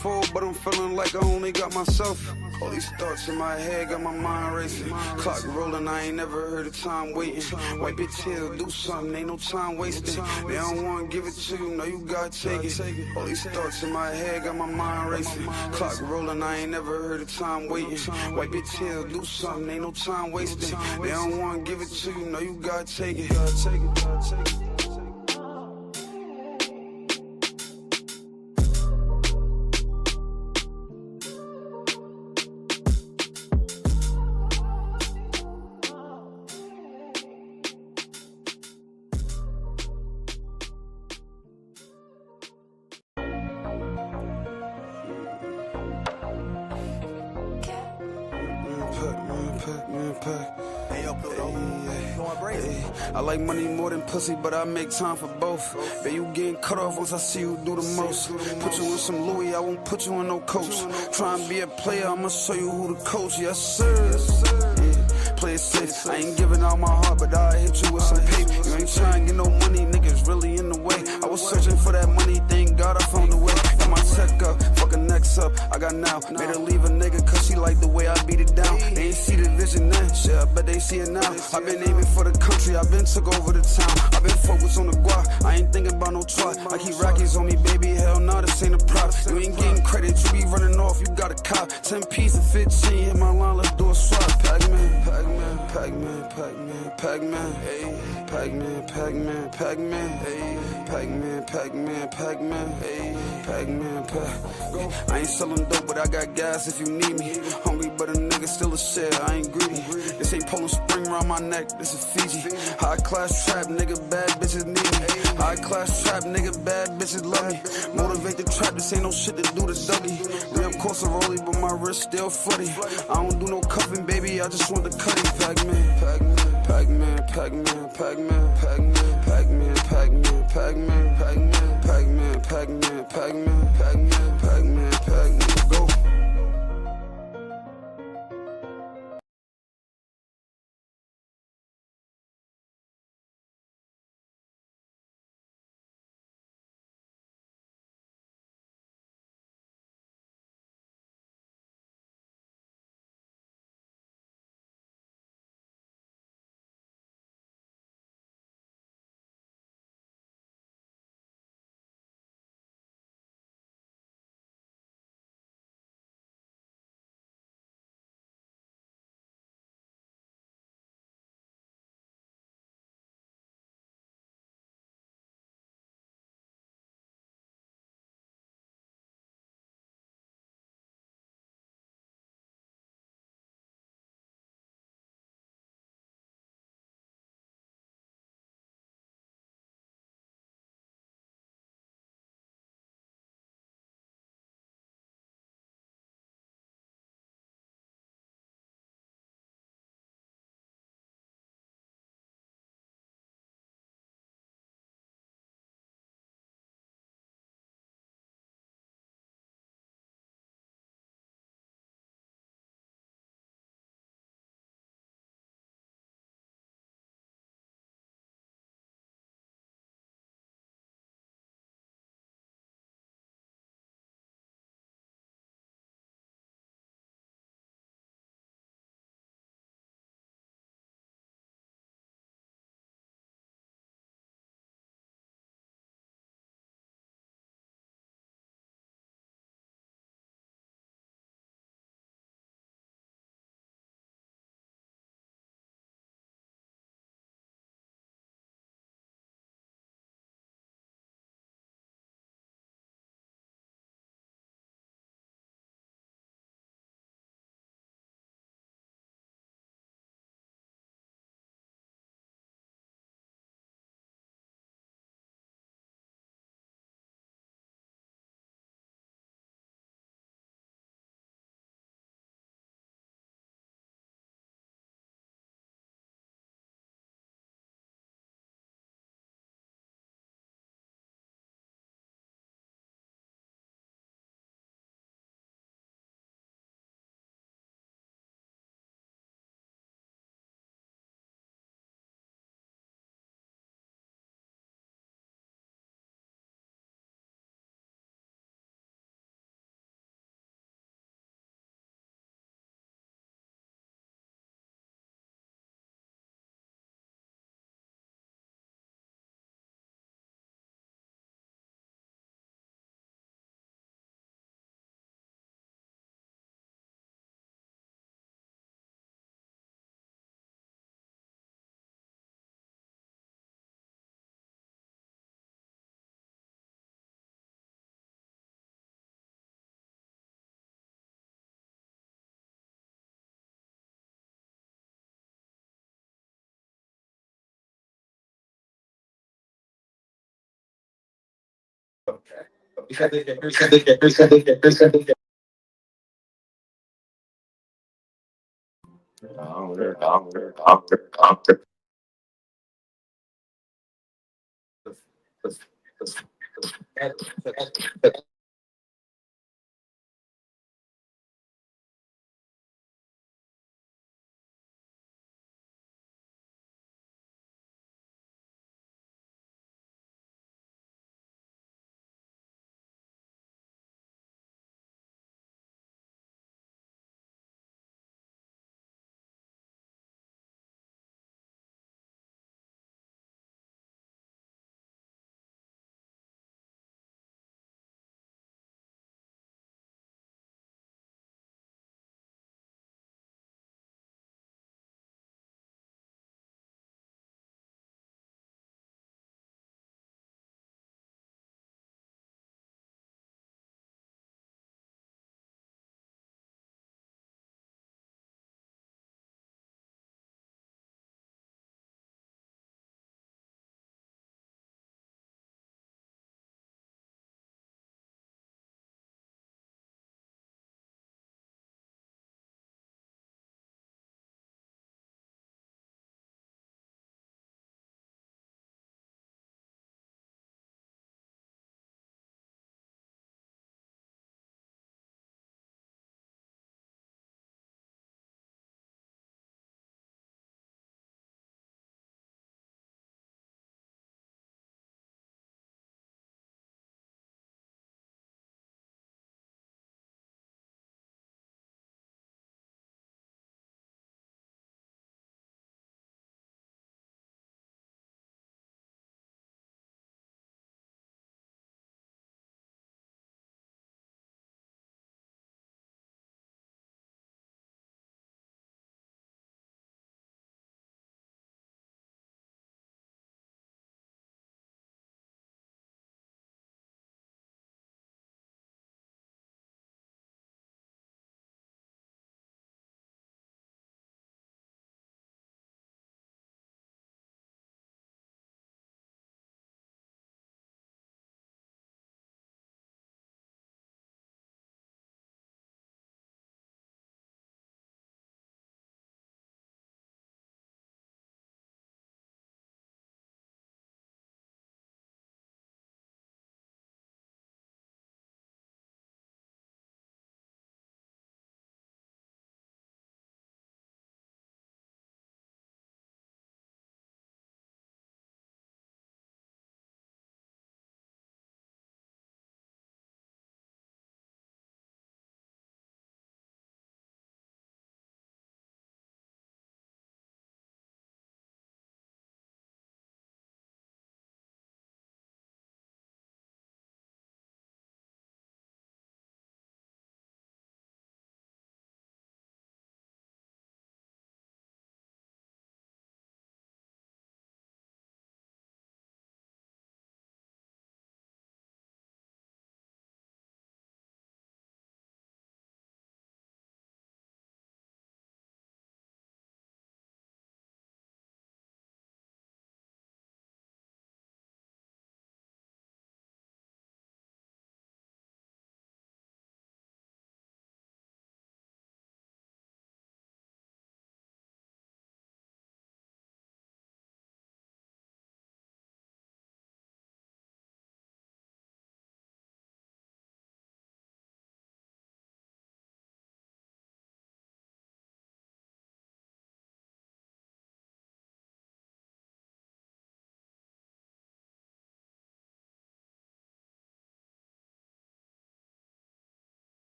full, but I'm feeling like I only got myself. All these thoughts in my head got my mind racing. Clock rolling, I ain't never heard of time waiting. Wipe your tears, do something, ain't no time wasting. They don't wanna give it to you, no, you gotta take it. All these thoughts in my head got my mind racing. Clock rolling, I ain't never heard of time waiting. Wipe your tears, do something, ain't no time wasting. They don't wanna give it to you, no, you gotta take it. I like money more than pussy, but I make time for both. Bet you getting cut off once I see you do the most. Put you in some Louis, I won't put you in no coach. Try and be a player, I'ma show you who the coach. Yes sir. Yeah. Play it safe. I ain't giving out my heart, but I'll hit you with some paper. You ain't trying to get no money, niggas really in the way. I was searching for that money, thank God I found a way. Got my check up, fucking next up. I got now. Made her leave a nigga cause she like the way I beat it down. They ain't see the vision then, shit, I bet they see it now. I been aiming for the country, I been took over the town. I been focused on the guap, I ain't thinking about no twat. I keep rackies on me, baby, hell nah, this ain't a prop. You ain't getting credit, you be running off, you got a cop. 10 piece and 15, hit my line, let's do a swap. Pac-Man, Pac-Man, Pac-Man, Pac-Man, Pac-Man, hey, Pac-Man, Pac-Man, Pac-Man, hey, Pac-Man, Pac-Man, Pac-Man, hey, Pac-Man, Pac-Man. I ain't selling dope, but I got gas if you need me. Hungry, but a nigga still a share, I ain't greedy. This ain't Poland Spring around my neck, this is Fiji. High class trap, nigga, bad bitches need me. High class trap, nigga, bad bitches love me. Motivate the trap, this ain't no shit to do to Dougie. Rim course a rollie, but my wrist still footy. I don't do no cuffing, baby, I just want the cutty. Pac-Man, Pac-Man, Pac-Man, Pac-Man, Pac-Man, Pac-Man, Pac-Man, Pac-Man, Pac-Man, Pac-Man, Pac-Man, Pac-Man, Pac-Man, Pac-Man, Pac-Man, Pac-Man, go.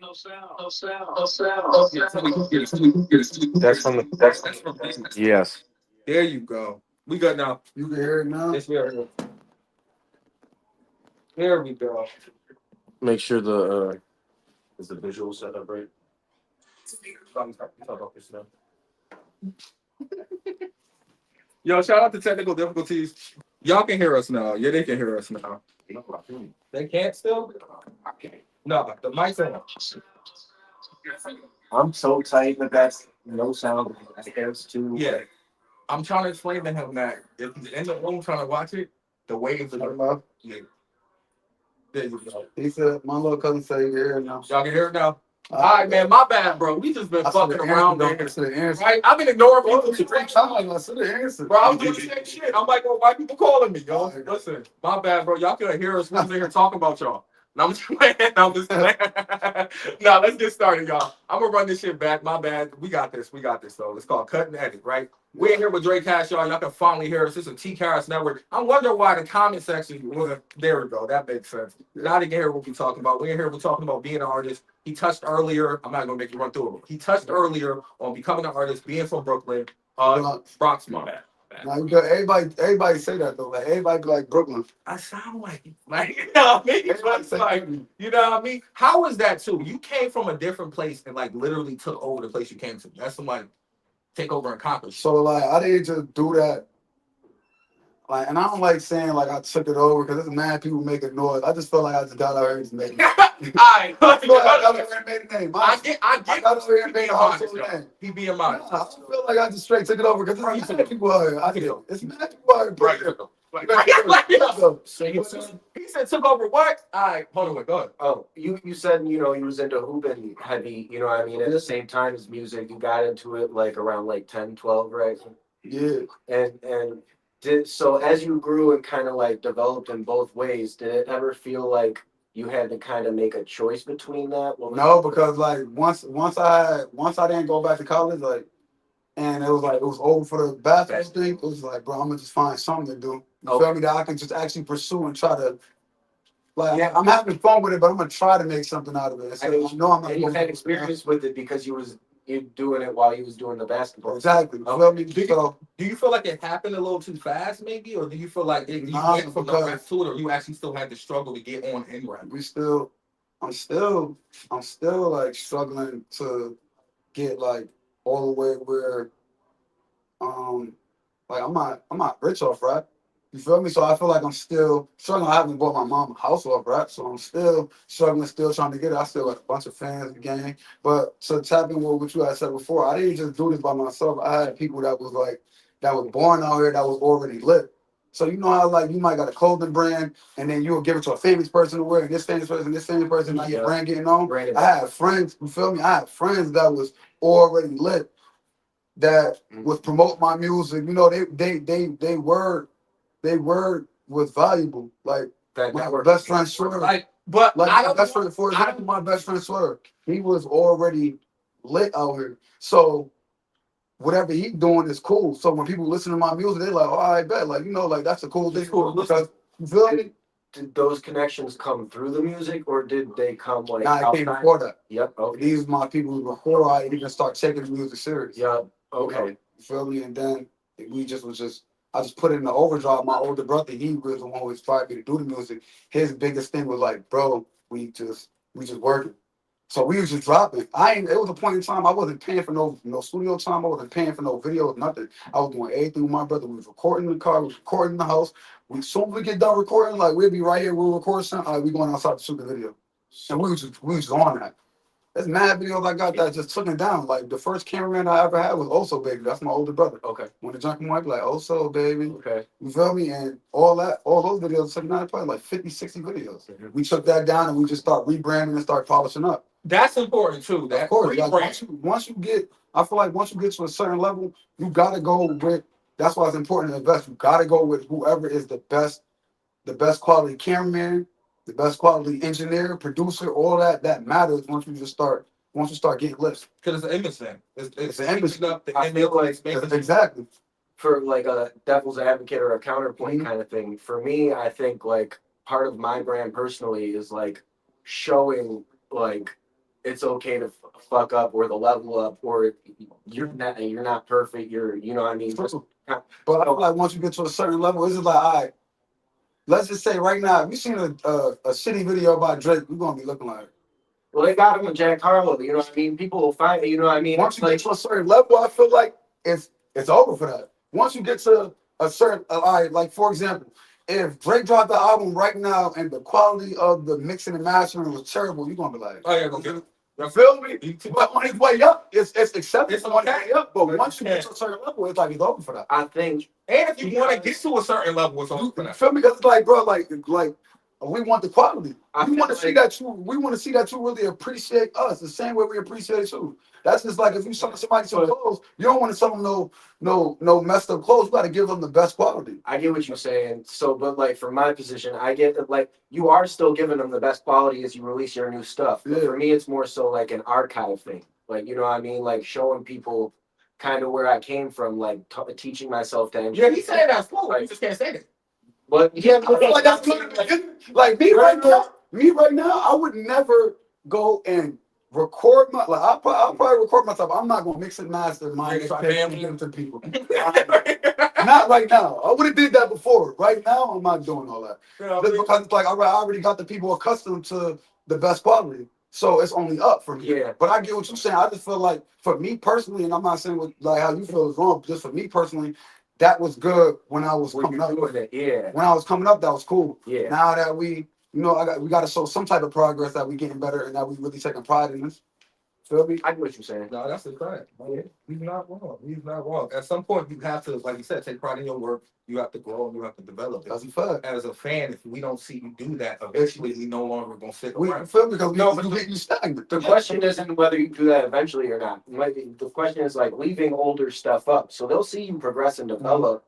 That's from the. That's from. Yes. There you go. We good now. You can hear it now. Yes, we are. There we go. Make sure the is the visual set up right. Yo, shout out to technical difficulties. Y'all can hear us now. Yeah, they can hear us now. They can't still? No, the mic's on. I'm so tight that that's no sound. There's too. Yeah. I'm trying to explain to him that if he's in the room trying to watch it, the waves are. Yeah. There you go. He said, my little cousin said you can hear it now. Y'all can hear it now? All right, man. My bad, bro. We just been fucking around, man. Right? I've been ignoring people. Bro, I was doing the same shit. I'm like, well, why people calling me, yo? Listen, my bad, bro. Y'all couldn't hear us. We was in here talking about y'all. No, I'm just playing. No, I'm just playing. No, let's get started, y'all. I'm gonna run this shit back. My bad. We got this. We got this, though. It's called Cut and Edit, right? We're here with Jrey Cash, y'all. Y'all can finally hear us. This is TKRS Network. I wonder why the comment section wasn't. There we go. That makes sense. Now they can hear what we're talking about. We're here. We're talking about being an artist. He touched earlier. I'm not gonna make you run through it. He touched earlier on becoming an artist, being from Brooklyn. Bronx, my bad. Now you got everybody say that though. Like everybody be like Brooklyn. I sound like you know what I mean? Like, you know what I mean? How was that too? You came from a different place and like literally took over the place you came to. That's some like take over and conquer. So like I didn't just do that. Like, and I don't like saying like I took it over because there's mad people making noise. I just felt like I just got out here and just made it. I got out here and made a name. I get got out here and made a household name. He being modest. I feel like I just straight took it over because there's mad people out here. It's mad people out here. He said took over what? All right, hold on, go ahead. Oh, you said you was into hooping heavy, you know what I mean? At the same time as music, you got into it like around like 10, 12, right? Yeah. And so as you grew and kind of like developed in both ways, did it ever feel like you had to kind of make a choice between that? No, because like once I didn't go back to college, like, and it was over for the basketball thing. It was like, bro, I'm gonna just find something to do. You feel me? That I can just actually pursue and try to. Like, yeah, I'm having fun with it, but I'm gonna try to make something out of it. So I'm not. And you had experience with it because you doing it while you was doing the basketball. Exactly. Do you feel like it happened a little too fast, maybe, or do you feel like you went from the rap to it, or you actually still had to struggle to get on in rap? I'm still like struggling to get like all the way where, like I'm not rich off rap. You feel me? So I feel like I'm still struggling. I haven't bought my mom a house off rap, so I'm still struggling, still trying to get it. I still got a bunch of fans in the game. But to tap in with what you had said before, I didn't just do this by myself. I had people that was born out here that was already lit. So you know how like you might got a clothing brand and then you'll give it to a famous person to wear and this famous person, now your brand getting on. I had friends, you feel me? I had friends that was already lit that was promote my music. You know, they word was valuable. Like my best friend Swerve. My best friend Swerve. He was already lit out here. So whatever he doing is cool. So when people listen to my music, they're like, oh, I bet. Like, like that's a cool thing. Because you feel me? Did those connections come through the music or did they come like outside? It came before that. Yep. Okay. These are my people before I even start taking the music serious. Yep. Okay. You feel me? And then I just put it in the overdrive. My older brother, he was the one who inspired me to do the music. His biggest thing was like, bro, we just working. So we was just dropping. It was a point in time I wasn't paying for no studio time. I wasn't paying for no videos, nothing. I was doing everything with my brother. We was recording in the car, we was recording in the house. Soon as we get done recording, like we'll be right here, we'll record something, like we going outside to shoot the video. And we was just on that. There's mad videos I got that just took it down. Like the first cameraman I ever had was Also Baby. That's my older brother. Okay. When the junkie might be like, Also Baby. Okay. You feel me? And all those videos took down, probably like 50, 60 videos. Mm-hmm. We took that down and we just start rebranding and start polishing up. That's important too. That of course. Like once you get to a certain level, you gotta go with. That's why it's important to invest. You gotta go with whoever is the best quality cameraman, the best quality engineer, producer, all that matters once you start getting lifts. Because it's an image thing. It's an image thing. I feel like exactly. For like a devil's advocate or a counterpoint kind of thing. For me, I think like part of my brand personally is like showing like it's okay to fuck up or the level up or you're not perfect. You know what I mean. But I feel like once you get to a certain level, it's just like, all right, let's just say right now, if you seen a shitty video about Drake, we're gonna be looking like. Well, they got him with Jack Harlow. You know what I mean. People will find it. You know what I mean. Once you get to a certain level, I feel like it's over for that. Once you get to a certain, all right, like for example, if Drake dropped the album right now and the quality of the mixing and mastering was terrible, you're gonna be like, oh yeah, go get it. You feel me? But on its way up, it's acceptable. It's on its okay. way up. But once you get to a certain level, it's like it's open for that. I think, and if you want to get to a certain level, it's open for that. Feel me? Because it's like, bro, like we want the quality. We want to see that you. We want to see that you really appreciate us the same way we appreciate you. That's just like if you sell somebody some clothes, you don't want to sell them no messed up clothes. You got to give them the best quality. I get what you're saying. So, but like from my position, I get that like you are still giving them the best quality as you release your new stuff. But for me, it's more so like an archive thing. Like you know what I mean? Like showing people kind of where I came from, like teaching myself to enjoy. Yeah, he's saying that's cool. Like, you just can't say that. But yeah, I feel like that's good. Like me right now, I would never go and record my I'll probably record myself. I'm not gonna mix and master mine and try to give them to people. Not right now. I would have did that before. Right now, I'm not doing all that. Because it's like I already got the people accustomed to the best quality. So it's only up from here. Yeah. But I get what you're saying. I just feel like for me personally, and I'm not saying what like how you feel is wrong, but just for me personally, that was good when I was coming up. Yeah. When I was coming up, that was cool. Yeah. Now that we got to show some type of progress that we getting better and that we really taking pride in this. Feel me? I get what you're saying. No, that's the fact. He's not wrong. He's not wrong. At some point, you have to, like you said, take pride in your work. You have to grow and you have to develop it. That's a fact. As a fan, if we don't see you do that, eventually we no longer gonna sit around. We feel because you stagnant. The question isn't whether you do that eventually or not. The question is like leaving older stuff up. So they'll see you progress and develop.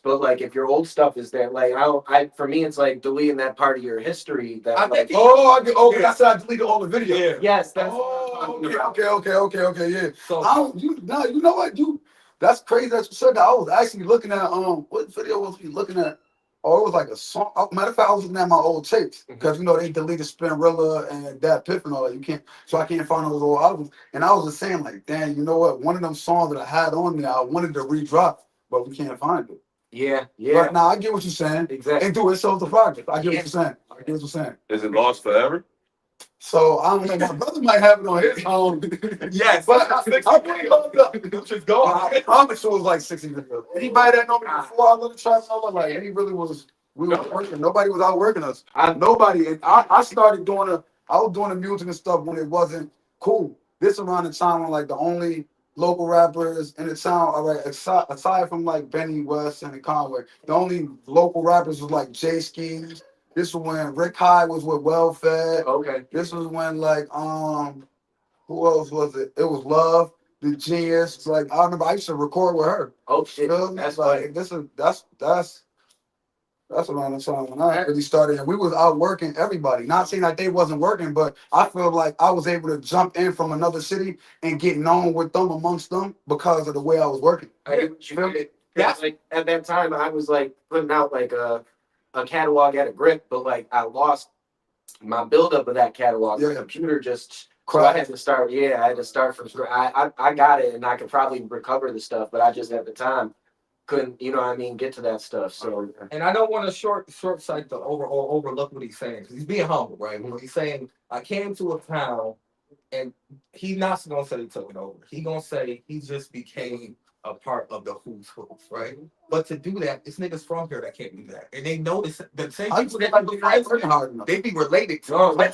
But like if your old stuff is there, like for me it's like deleting that part of your history that I like that's how I deleted all the videos. Yeah. Yes, that's okay, yeah. So you know what? That's crazy that you said that. I was actually looking at what video was we looking at? Oh, it was like a song. Matter of fact, I was looking at my old tapes because they deleted Spinrilla and that Piff and all that. You can't, so I can't find those old albums. And I was just saying, like, damn, you know what? One of them songs that I had on there, I wanted to re-drop, but we can't find it. Yeah. But now I get what you're saying. Exactly. And do it shows the project. I get what you're saying. Is it lost forever? So I don't know. My brother might have it on his own. yes, but I really loved it. Just go. I promise you it was like 60 years ago. Anybody that know me before I lived in Trap, like he really was. We were working. Nobody was out working us. Nobody. And I started I was doing the music and stuff when it wasn't cool. This around the time when like the only local rappers in the town, all right, aside from like Benny West and Conway, the only local rappers was like Jay Skis. This was when Rick High was with Well Fed. Okay. This was when like who else was it? It was Love, the Genius. Like I remember I used to record with her. Oh shit. That's like that's around the time when I really started, and we was out working everybody. Not saying that they wasn't working, but I feel like I was able to jump in from another city and get known with them amongst them because of the way I was working. That's like at that time I was like putting out like a catalog at a grip, but like I lost my buildup of that catalog. The computer just so I had to start. Yeah, I had to start from scratch. I got it, and I could probably recover the stuff, but I just at the time couldn't, get to that stuff. So, and I don't want to short sight or overlook what he's saying because he's being humble, right? When he's saying, I came to a town, and he's not gonna say he took it over. He gonna say he just became a part of the who's who, right? But to do that, it's niggas from here that can't do that, and they know this. The same people that be friends with him, they be related to. I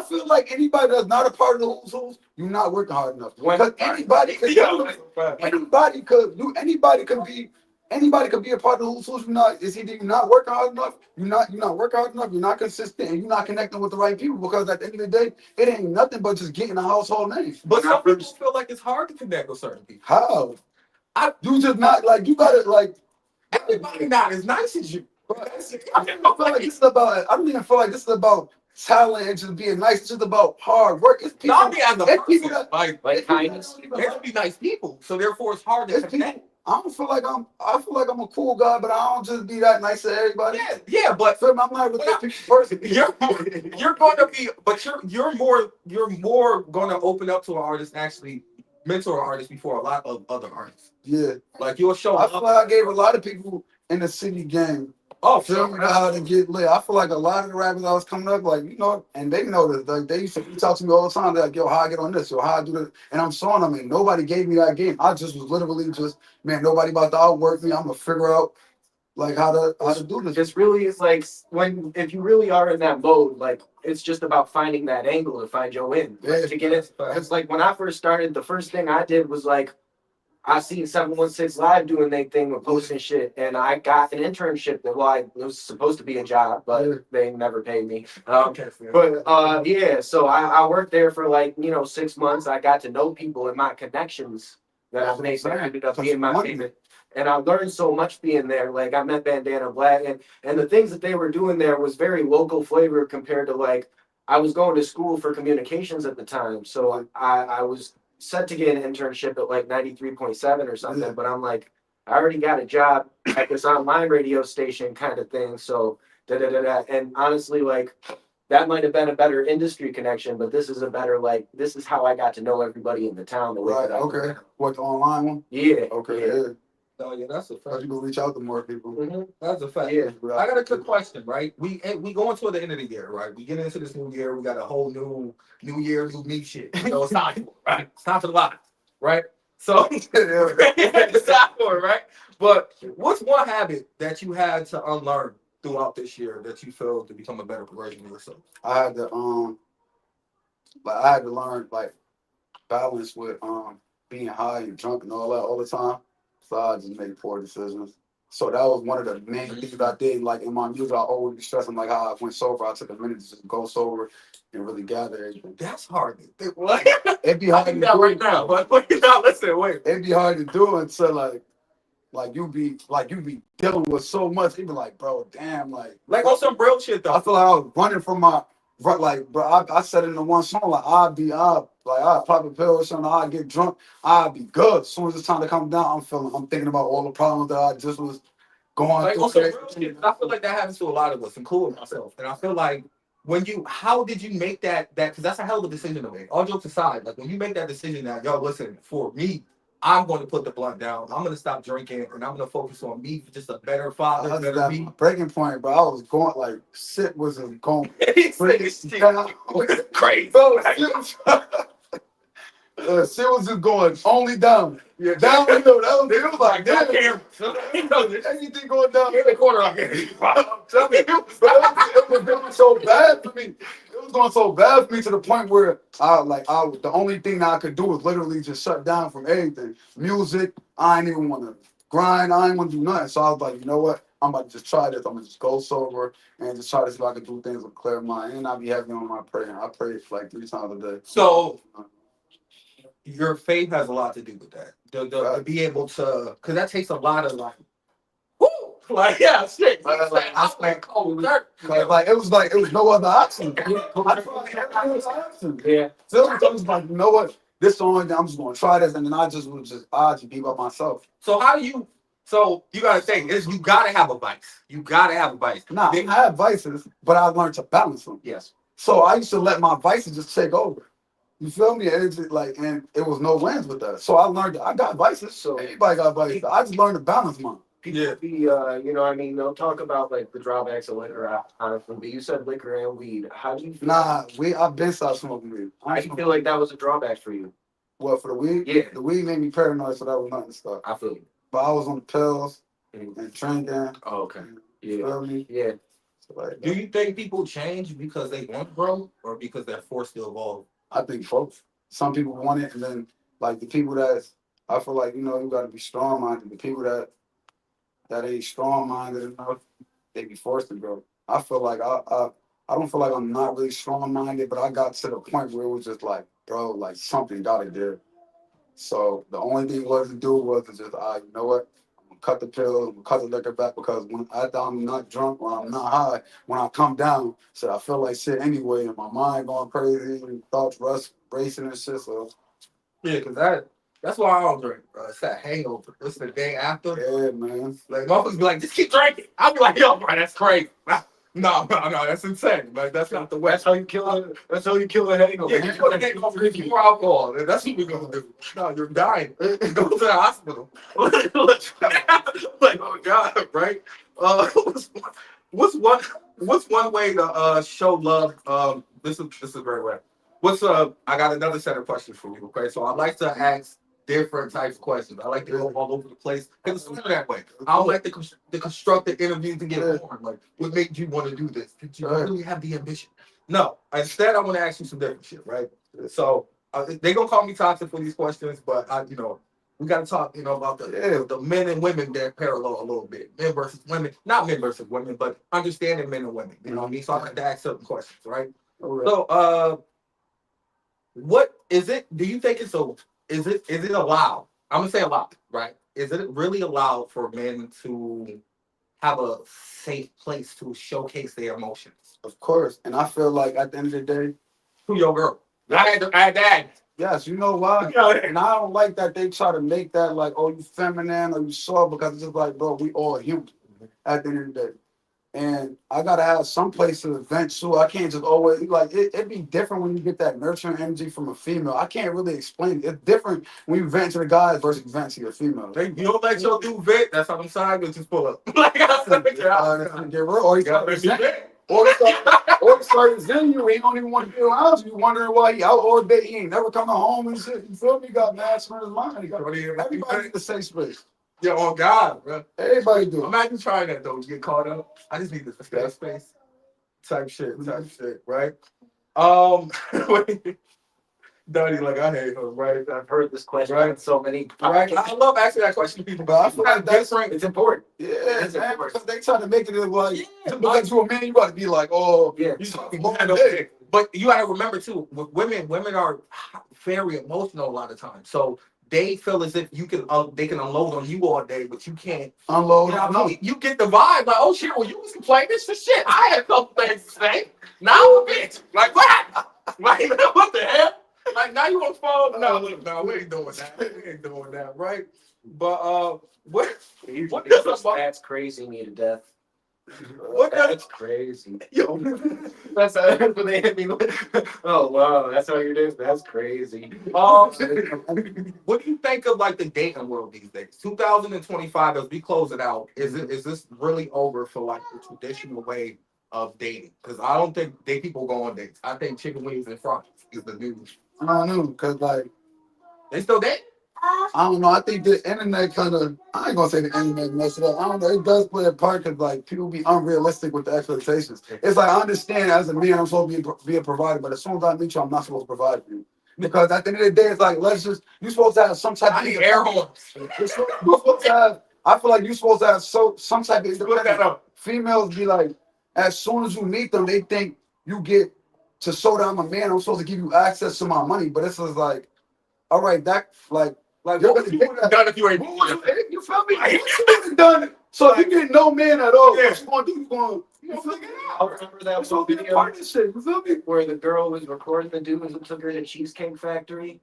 feel like anybody that's not a part of the who's who's, you're not working hard enough. Because anybody could be a part of the who's who's. It's either you're not working hard enough, you're not working hard enough, you're not consistent, and you're not connecting with the right people. Because at the end of the day, it ain't nothing but just getting a household name. But some people feel like it's hard to connect with certain people. How? You just not like you gotta like everybody not as nice as you. I don't even feel like this is about talent and just being nice. It's just about hard work. It's people. Not me as a person, like kindness. They're gonna be nice people, so therefore it's hard to connect. I feel like I'm a cool guy, but I don't just be that nice to everybody. Yeah, but I'm not really a person. You're going to be, but you're more going to open up to an artist, actually mentor an artist before a lot of other artists. Yeah, like you'll show. I feel like I gave a lot of people in the city game. Oh, feel me how to get lit. I feel like a lot of the rappers I was coming up, like, you know, and they know this. Like, they used to talk to me all the time. They're like, yo, how I get on this? Yo, how I do this? And I'm showing them, and nobody gave me that game. I just was literally just, man, nobody about to outwork me. I'm gonna figure out like how to do this. It's like if you really are in that mode, like it's just about finding that angle to find your win. Like, to get it. It's like when I first started, the first thing I did was like I seen 716 Live doing their thing with posting shit, and I got an internship that it was supposed to be a job, but they never paid me. Yeah, so I worked there for like 6 months. I got to know people and my connections that I made there ended up being my favorite. And I learned so much being there. Like I met Bandana Black, and the things that they were doing there was very local flavor compared to like I was going to school for communications at the time, so I was set to get an internship at like 93.7 or something, but I'm like, I already got a job at this online radio station kind of thing. So And honestly, like that might have been a better industry connection, but this is a better this is how I got to know everybody in the town. The way that I okay. What, the online one? Yeah. Okay. Yeah. Oh yeah, that's a fact. You go reach out to more people. Mm-hmm. That's a fact. Yeah. I got a quick question, right? We going toward the end of the year, right? We get into this new year. We got a whole new year, new me shit. It's time, right? It's time for the live, right? So it's time for it, right? But what's one habit that you had to unlearn throughout this year that you feel to become a better version of yourself? I had to I had to learn like balance with being high and drunk and all that all the time. So I just made poor decisions. So that was one of the main things I did. Like in my music, I always be stressing like how I went sober. I took a minute to just go sober and really gather everything. That's hard to do. It'd be hard to do right now, but listen, wait. It'd be hard to do until like you be dealing with so much. You be like, bro, damn, like on some real shit though. I feel like I was running from my bro. I said it in the one song like I'd pop a pill or something. I'd get drunk. I'd be good. As soon as it's time to come down, I'm thinking about all the problems that I just was going through. On some real shit, I feel like that happens to a lot of us, including myself. And I feel like how did you make that? Because that's a hell of a decision to make. All jokes aside, like when you make that decision that, yo, listen, for me, I'm going to put the blunt down. I'm going to stop drinking, and I'm going to focus on me, just a better father, better me. Breaking point, bro. I was going like shit wasn't going crazy. Shit was just going only down. Yeah, down. It was like damn. Anything going down in the corner. It was going so bad for me. It was going so bad for me to the point where the only thing that I could do was literally just shut down from everything. Music, I ain't even want to grind. I ain't want to do nothing. So I was like, you know what? I'm about to just try this. I'm going to just go sober and just try to see if I can do things with a clear mind. And I'll be heavy on my prayer. I pray like 3 times a day. So your faith has a lot to do with that. To be able to, because that takes a lot of shit. I spent cold. It was no other option. Yeah. So I was like, you know what? This is the only thing I'm just gonna try this, and then I just beat up myself. So how do you? So you gotta think is you gotta have a vice. You gotta have a vice. Nah, I have vices, but I learned to balance them. Yes. So I used to let my vices just take over. You feel me? It's just and it was no wins with that. So I learned I got vices. So everybody got vices. I just learned to balance mine. People be, they'll talk about like the drawbacks of liquor, honestly, but you said liquor and weed. How do you feel? I've been stopped smoking weed. I feel like that was a drawback for you. What, for the weed? Yeah. The weed made me paranoid, so that was nothing to stop. I feel you. But I was on the pills and drinking. Oh, okay. Yeah. You feel me? Yeah. So do you think people change because they want to grow or because they're forced to evolve? I think both. Some people want it, and then like the people I feel like, you got to be strong-minded. The people that ain't strong-minded enough, they be forced to grow. I feel like I don't feel like I'm not really strong-minded, but I got to the point where it was just like, bro, like something got to give. So the only thing was to do was to just, you know what? I'm gonna cut the pills, I'm gonna cut the liquor back because after I'm not drunk, when I'm not high, when I come down, so I feel like shit anyway, and my mind going crazy, and thoughts racing and shit. So yeah, because That's why I don't drink, bro. It's that hangover. It's the day after. Yeah, man. Like, motherfuckers be like, just keep drinking. I'll be like, yo, bro, that's crazy. No, that's insane. Like, that's not the way. That's how you kill it. That's how you kill a hangover. Yeah, you're gonna get over drinking more alcohol. That's what we're gonna do. No, you're dying. Go to the hospital. Like, oh God, right? What's one way to show love? This is very rare. I got another set of questions for you. Okay, so I like to ask different types of questions. I like to go all over the place because it's fun that way. I don't like the constructed interviews to get boring. Like, what made you want to do this? Did you really have the ambition? No. Instead, I want to ask you some different shit, right? So they gonna call me toxic for these questions, but we gotta talk, about the men and women that parallel a little bit. Men versus women, not men versus women, but understanding men and women. You know what I mean? So I like to ask certain questions, right? So what is it? Do you think is it allowed? I'm gonna say allowed, right? Is it really allowed for men to have a safe place to showcase their emotions? Of course. And I feel like at the end of the day, To your girl. I had that. yes, you know why? And I don't like that they try to make that like, oh, you feminine or you soft, because it's just like, bro, we all human at the end of the day. And I gotta have some place to vent to. I can't just always like it'd be different when you get that nurturing energy from a female. I can't really explain it. It's different when you vent to the guys versus vent to your female. You don't let your dude vent, that's how I'm sorry, but just pull up. Like I get real, or he starts zen you. He don't even want to be around you. You wondering why he out all day. He ain't never coming home and shit. You feel me? He got mad in his mind. Everybody needs a safe space. Yeah, on God, bro. Everybody do. Imagine trying that though. You get caught up. I just need the safe space. Type shit, right? Daddy, like I hate her, right? I've heard this question right so many. Right. I love asking that question to people, but I feel like that's different. It's important. Yeah, it's man, because they try to make it like to look to a man, you got to be like, oh, yeah. You talking but you got to remember too, women are very emotional a lot of times, so they feel as if they can unload on you all day, but you can't unload. You get the vibe like, oh shit, well you was complaining this for shit. I had a couple things to say. Now I'm a bitch. Like what? Like what the hell? Like now you want to fall? No, we ain't doing that. We ain't doing that, right? But that's crazy me to death. That's crazy. Yo, that's when they hit me. Oh wow, that's how you do. That's crazy. What do you think of like the dating world these days? 2025, as we close it out, is this really over for like the traditional way of dating? Because I don't think people go on dates. I think chicken wings and fries is the new. I don't know, because like they still date. I don't know. I think the internet kind of, I ain't gonna say the internet messed it up. I don't know. It does play a part because like people be unrealistic with the expectations. It's like I understand as a man I'm supposed to be a provider, but as soon as I meet you, I'm not supposed to provide for you. Because at the end of the day, it's like you're supposed to have some type of air horns. You're supposed to have. I feel like you're supposed to have some type of. Look that up. Females be like, as soon as you meet them, they think you get to show that I'm a man. I'm supposed to give you access to my money, but it's just like, all right, that like what would you have done if you ain't? You feel me? You would have done it. So if you get no man at all, what you gonna do? You figure it out. I remember that one video partnership. You feel me? Where the girl was recording the dude and took her to Cheesecake Factory.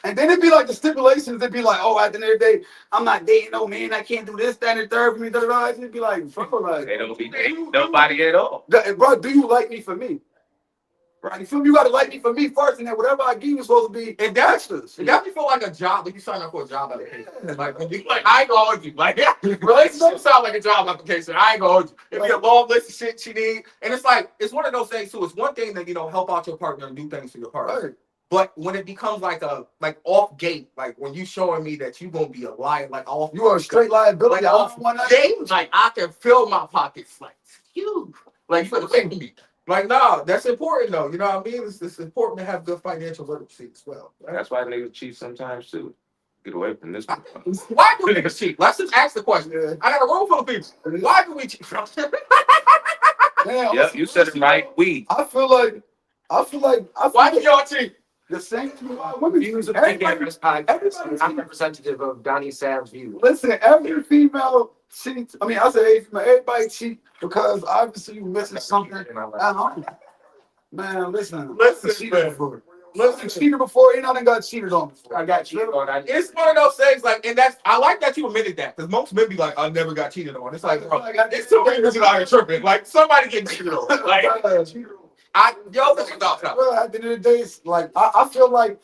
And then it'd be like the stipulations. It'd be like, oh, at the end of the day, I'm not dating no man. I can't do this, that, and the third for me. It'd be like, bro, like they don't be dating nobody at all. Bro, do you like me for me? Right, you feel me? You gotta like me for me first, and then whatever I give you is supposed to be extras. It got me feel like a job. Like you sign up for a job application. Like I ain't gonna hold you. Like relationship sound like a job application. I ain't gonna hold you. It'd be a long list of shit you need, and it's like it's one of those things too. It's one thing that help out your partner and do things for your partner. Right. But when it becomes like off gate, like when you showing me that you gonna be a liar, like off, you are a straight liability. Like off gate, like I can fill my pockets, like you, like you pay me. Like, no, that's important though. You know what I mean? It's important to have good financial literacy as well. Right? That's why niggas cheat sometimes too. Get away from this. Why do niggas cheat? Let's just ask the question. Yeah. I got a room full of people. Why do we cheat? Yep, you said it right. I feel like why do y'all cheat? The same women. Views of TKRS podcast. I'm representative of Donnie Sam's view. Listen, every female cheats. I mean, I say everybody cheat because obviously you missing something at home. Man, listen, man. Listen, cheated before, and I done got cheated on before. I got cheated on. It's one of those things, like, and that's I like that you admitted that, because most men be like, I never got cheated on. It's like, bro, it's too many niggas out here tripping. Like, somebody get cheated on. Like, this is about time. Well, at the end of the day, it's like I feel like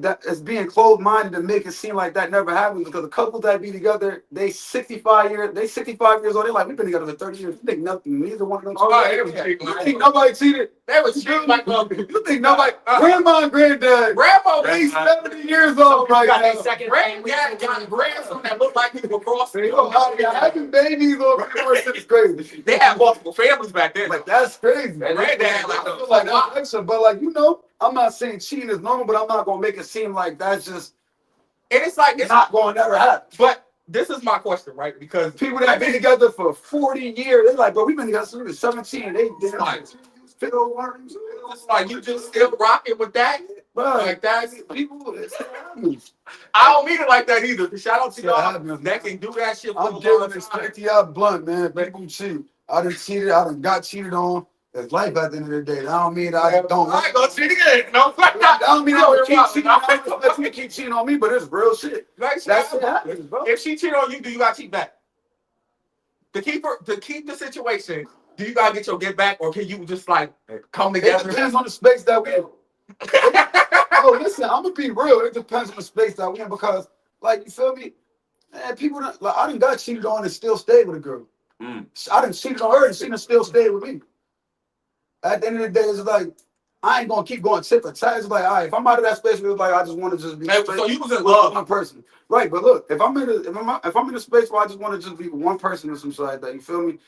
that it's being closed-minded to make it seem like that never happened, because the couples that be together, they 65 years old. They're like, we've been together for 30 years. You think nothing? Neither one of them. You think nobody cheated? They was cheating like You think nobody? Grandma and granddad. Grandma, They 70 years old right got now. their second granddad got grandson that look like people crossing. Having babies over the course is crazy. They had multiple families back then. Like, that's crazy. Granddad Like that's extra, but like, you know, I'm not saying cheating is normal, but I'm not gonna make it seem like that's just and it's like it's not going to never happen. But this is my question, right? Because People that have been together for 40 years, they're like, bro, we've been together since we were 17. They did like fiddle worms. it's like you just still rocking with that. Bro, Like that's people, I don't mean it like that either. Shout out to Yeah, I y'all know. that can do that shit for I'm a long giving time. respect to y'all blunt, man. People cheat. I done cheated. I done got cheated on. It's life at the end of the day. I don't mean I don't. I ain't gonna cheat again. No, I don't mean I No, would keep you're cheating. right. I don't let you keep cheating on me, but it's real shit. Like, That's what happens, bro. if she cheat on you, do you gotta cheat back? To keep the situation, do you gotta get your get back, or can you just like come It together? depends on the space that we in. Oh, listen, I'm gonna be real. It depends on the space that we in, because, like, you feel me? Man, people don't, like, I done got cheated on and still stayed with a girl. I done cheated on her and she done still stayed with me. At the end of the day, it's like, I ain't gonna keep going tit for tat. It's like, all right, if I'm out of that space, it's like I just want to just be. Hey, so you was in with love. one person, right? But look, if I'm in a space where I just want to just be with one person or some shit like that, you feel me?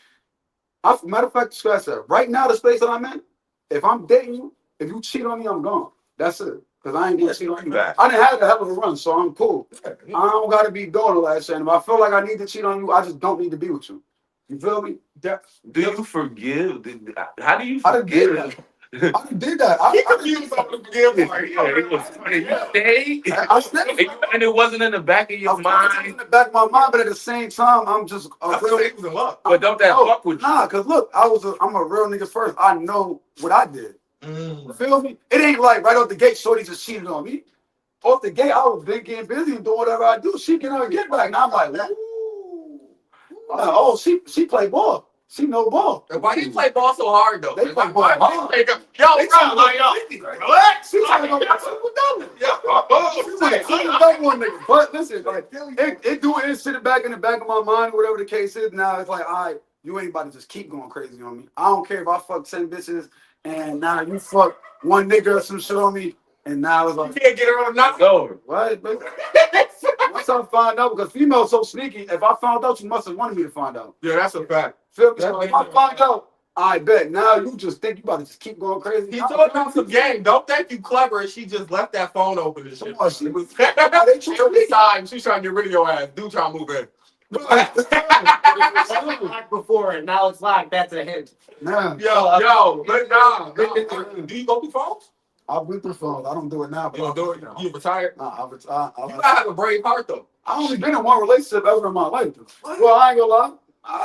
Matter of fact, scratch that. Right now, the space that I'm in, if I'm dating you, if you cheat on me, I'm gone. That's it. Because I ain't gonna cheat on you. I didn't have a hell of a run, so I'm cool. I don't gotta be doing all that shit. And if I feel like I need to cheat on you, I just don't need to be with you. You feel me? Do you forgive? How do you I done did forgive? that. I done did that. He confused on the forgive part. It was funny. You stayed, I stayed. and it wasn't in the back of your Of course, it's in mind. the back of my mind, but at the same time, I'm just a I real. said he was in love. But don't that fuck with you? Nah, cause look, I'm a real nigga first. I know what I did. You feel me? It ain't like right off the gate, shorty just cheated on me. Off the gate, I was been getting busy and doing whatever I do. She get her get back, and I'm like, ooh. Oh, she play ball. She know ball. Why do you play ball so hard though? They play ball Why hard. you play- Yo, They bro, trying to like, go yo, relax. She trying to go back to the double. She's like, Yeah. I'm another one, nigga. But listen, like, it doing it sitting back in the back of my mind, whatever the case is. Now it's like, all right, you ain't about to just keep going crazy on me. I don't care if I fuck 10 bitches and now you fuck one nigga or some shit on me, and now it's like, You can't get her on a knock. It's over. what? Baby? Once I find out, because females so sneaky, if I found out, you must have wanted me to find out. Yeah, that's a fact. Feel me? So if I find out, I bet. Now you just think you about to just keep going crazy. He told about some game. Don't think you clever. She just left that phone open and shit. Oh, shit. Every time she's trying to get rid of your ass. Dude trying to move in. Locked before and now it's locked. That's a hint. Nah, Yo, but nah. Do you go through phones? I went through phones. I don't do it now. But You don't do it? You retired? Nah, You gotta have a brave heart though. I only been in one relationship ever in my life. Well, I ain't gonna lie.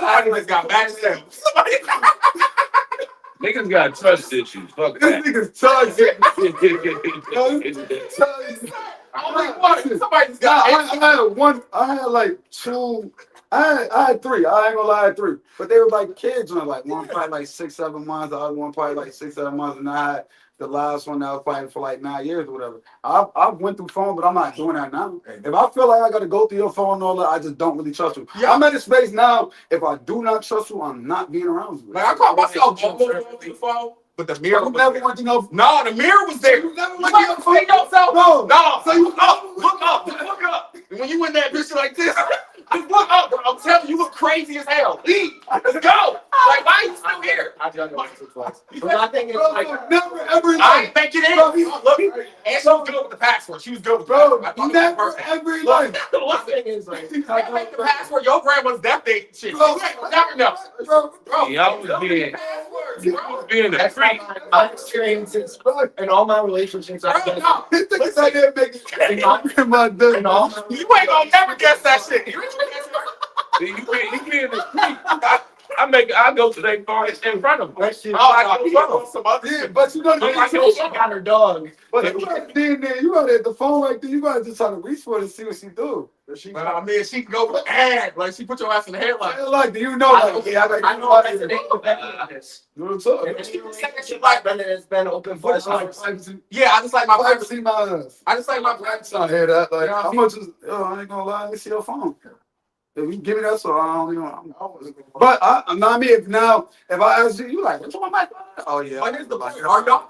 Somebody just got backstabbed. Niggas got trust issues. Fuck This that. nigga's toxic. Only one. Somebody just got I had like two. I had three. I ain't gonna lie, I had three. But they were like kids, and like one probably like 6, 7 months. The other one probably like 6, 7 months, and I had the last one that was fighting for like 9 years or whatever. I went through phone, but I'm not doing that now. If I feel like I gotta go through your phone and all that, I just don't really trust you. Yeah. I'm at a space now. If I do not trust you, I'm not being around you. Like I caught myself going through the phone, but the mirror You was never there. went to no. No, the mirror was there. You never You went to might your see yourself. No. No. So you look up. And when you in that bitch like this, just look up, bro. I'm telling you, you look crazy as hell. Leave. Let's go. Like, why are you still here? I've done it once or twice. But my thing is, Bro, like, never ever. I ain't making it. Bro, Look, and she was good with the password. She was good with the Bro, password. I thought it was never perfect. ever. Look, my look. thing is, like, I make the password. Your grandma's death date shit. Bro, You ain't never know. Bro, Y'all was being, passwords, you bro. was being a that's freak. my experiences in all my relationships. I've been No, This nigga out there making grandma done. in all my you ain't gonna never guess that shit. You ain't gonna guess that. You being a freak. I go to their car in front of them. Some other Yeah, shit. but you know, She got her dog. but you got at the phone like that. You got to just try to reach for it and see what she do. But I mean, she can go for ad. Like, she put your ass in the headlock. Like, do you know? Like, yeah, I know that's the name of this. You know what I'm talking? And she was saying that she like that it's been open for Yeah, I just like my privacy. miles. I just like my I privacy. hear that. Like, You know what I how mean? much is? I ain't gonna lie. Let me see your phone. If you give me that, so I don't even. But I mean, if I ask you, you like, what's on my phone? Oh yeah. But here's the point. Are y'all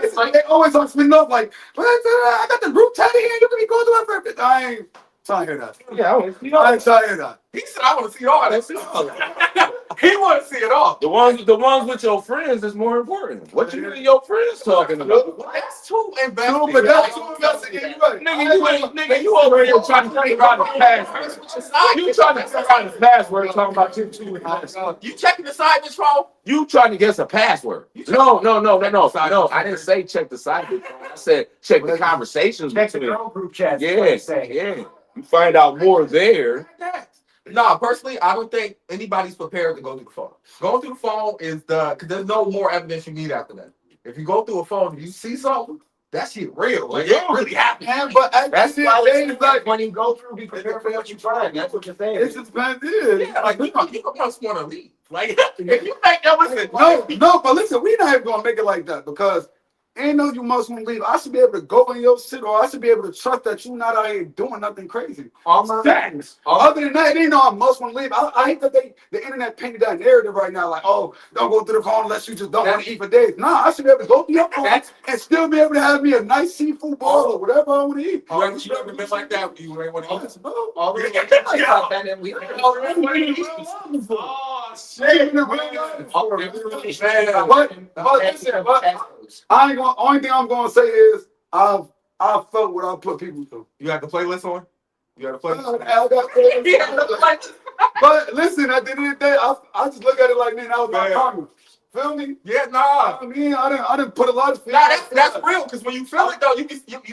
It's like they always on spin up like, I got the group chat here. You can be going to everything. I ain't trying to hear that. Yeah, I ain't trying to hear that. He said, I want to see all that. He want to see it all. The ones with your friends is more important. What you and your friends talking about? Well, that's too invested. No, but that's too invested in you. Right. Nigga, you over here trying to figure out his password. You trying to figure out his password talking about you. You checking the side bitch phone? You trying to guess a password. No. I didn't say check the side. I said check the conversations Check the between. girl group chat. Yeah. You find out more there. Nah, personally, I don't think anybody's prepared to go through the phone. Going through the phone is because there's no more evidence you need after that. If you go through a phone and you see something, that shit real. Like, it really happened. Man, but That's why it's like when you go through, be prepared for what you find. That's what you're saying. it's just bad. Yeah, Yeah, like you must want to leave. Like if you think that was it, no, but listen, we not even gonna make it like that because ain't no you must want to leave. I should be able to go in your shit, or I should be able to trust that you not out here doing nothing crazy. Facts. Other than that, they know I must want to leave. I hate that the internet painted that narrative right now, like, oh, don't go through the phone unless you just don't want to eat for days. Nah, I should be able to go through your phone and still be able to have me a nice seafood bowl or whatever I want to eat. you ever been like that when you ain't want to eat? All the like that, we Oh shit! I ain't gonna. Only thing I'm gonna say is I felt what I put people through. You got the playlist on? You got the playlist? But listen, at the end of the day, I just look at it like, man, that was my karma. Feel me? Yeah, nah. I mean, I didn't put a lot of. Nah, that's real. Because when you feel it though, you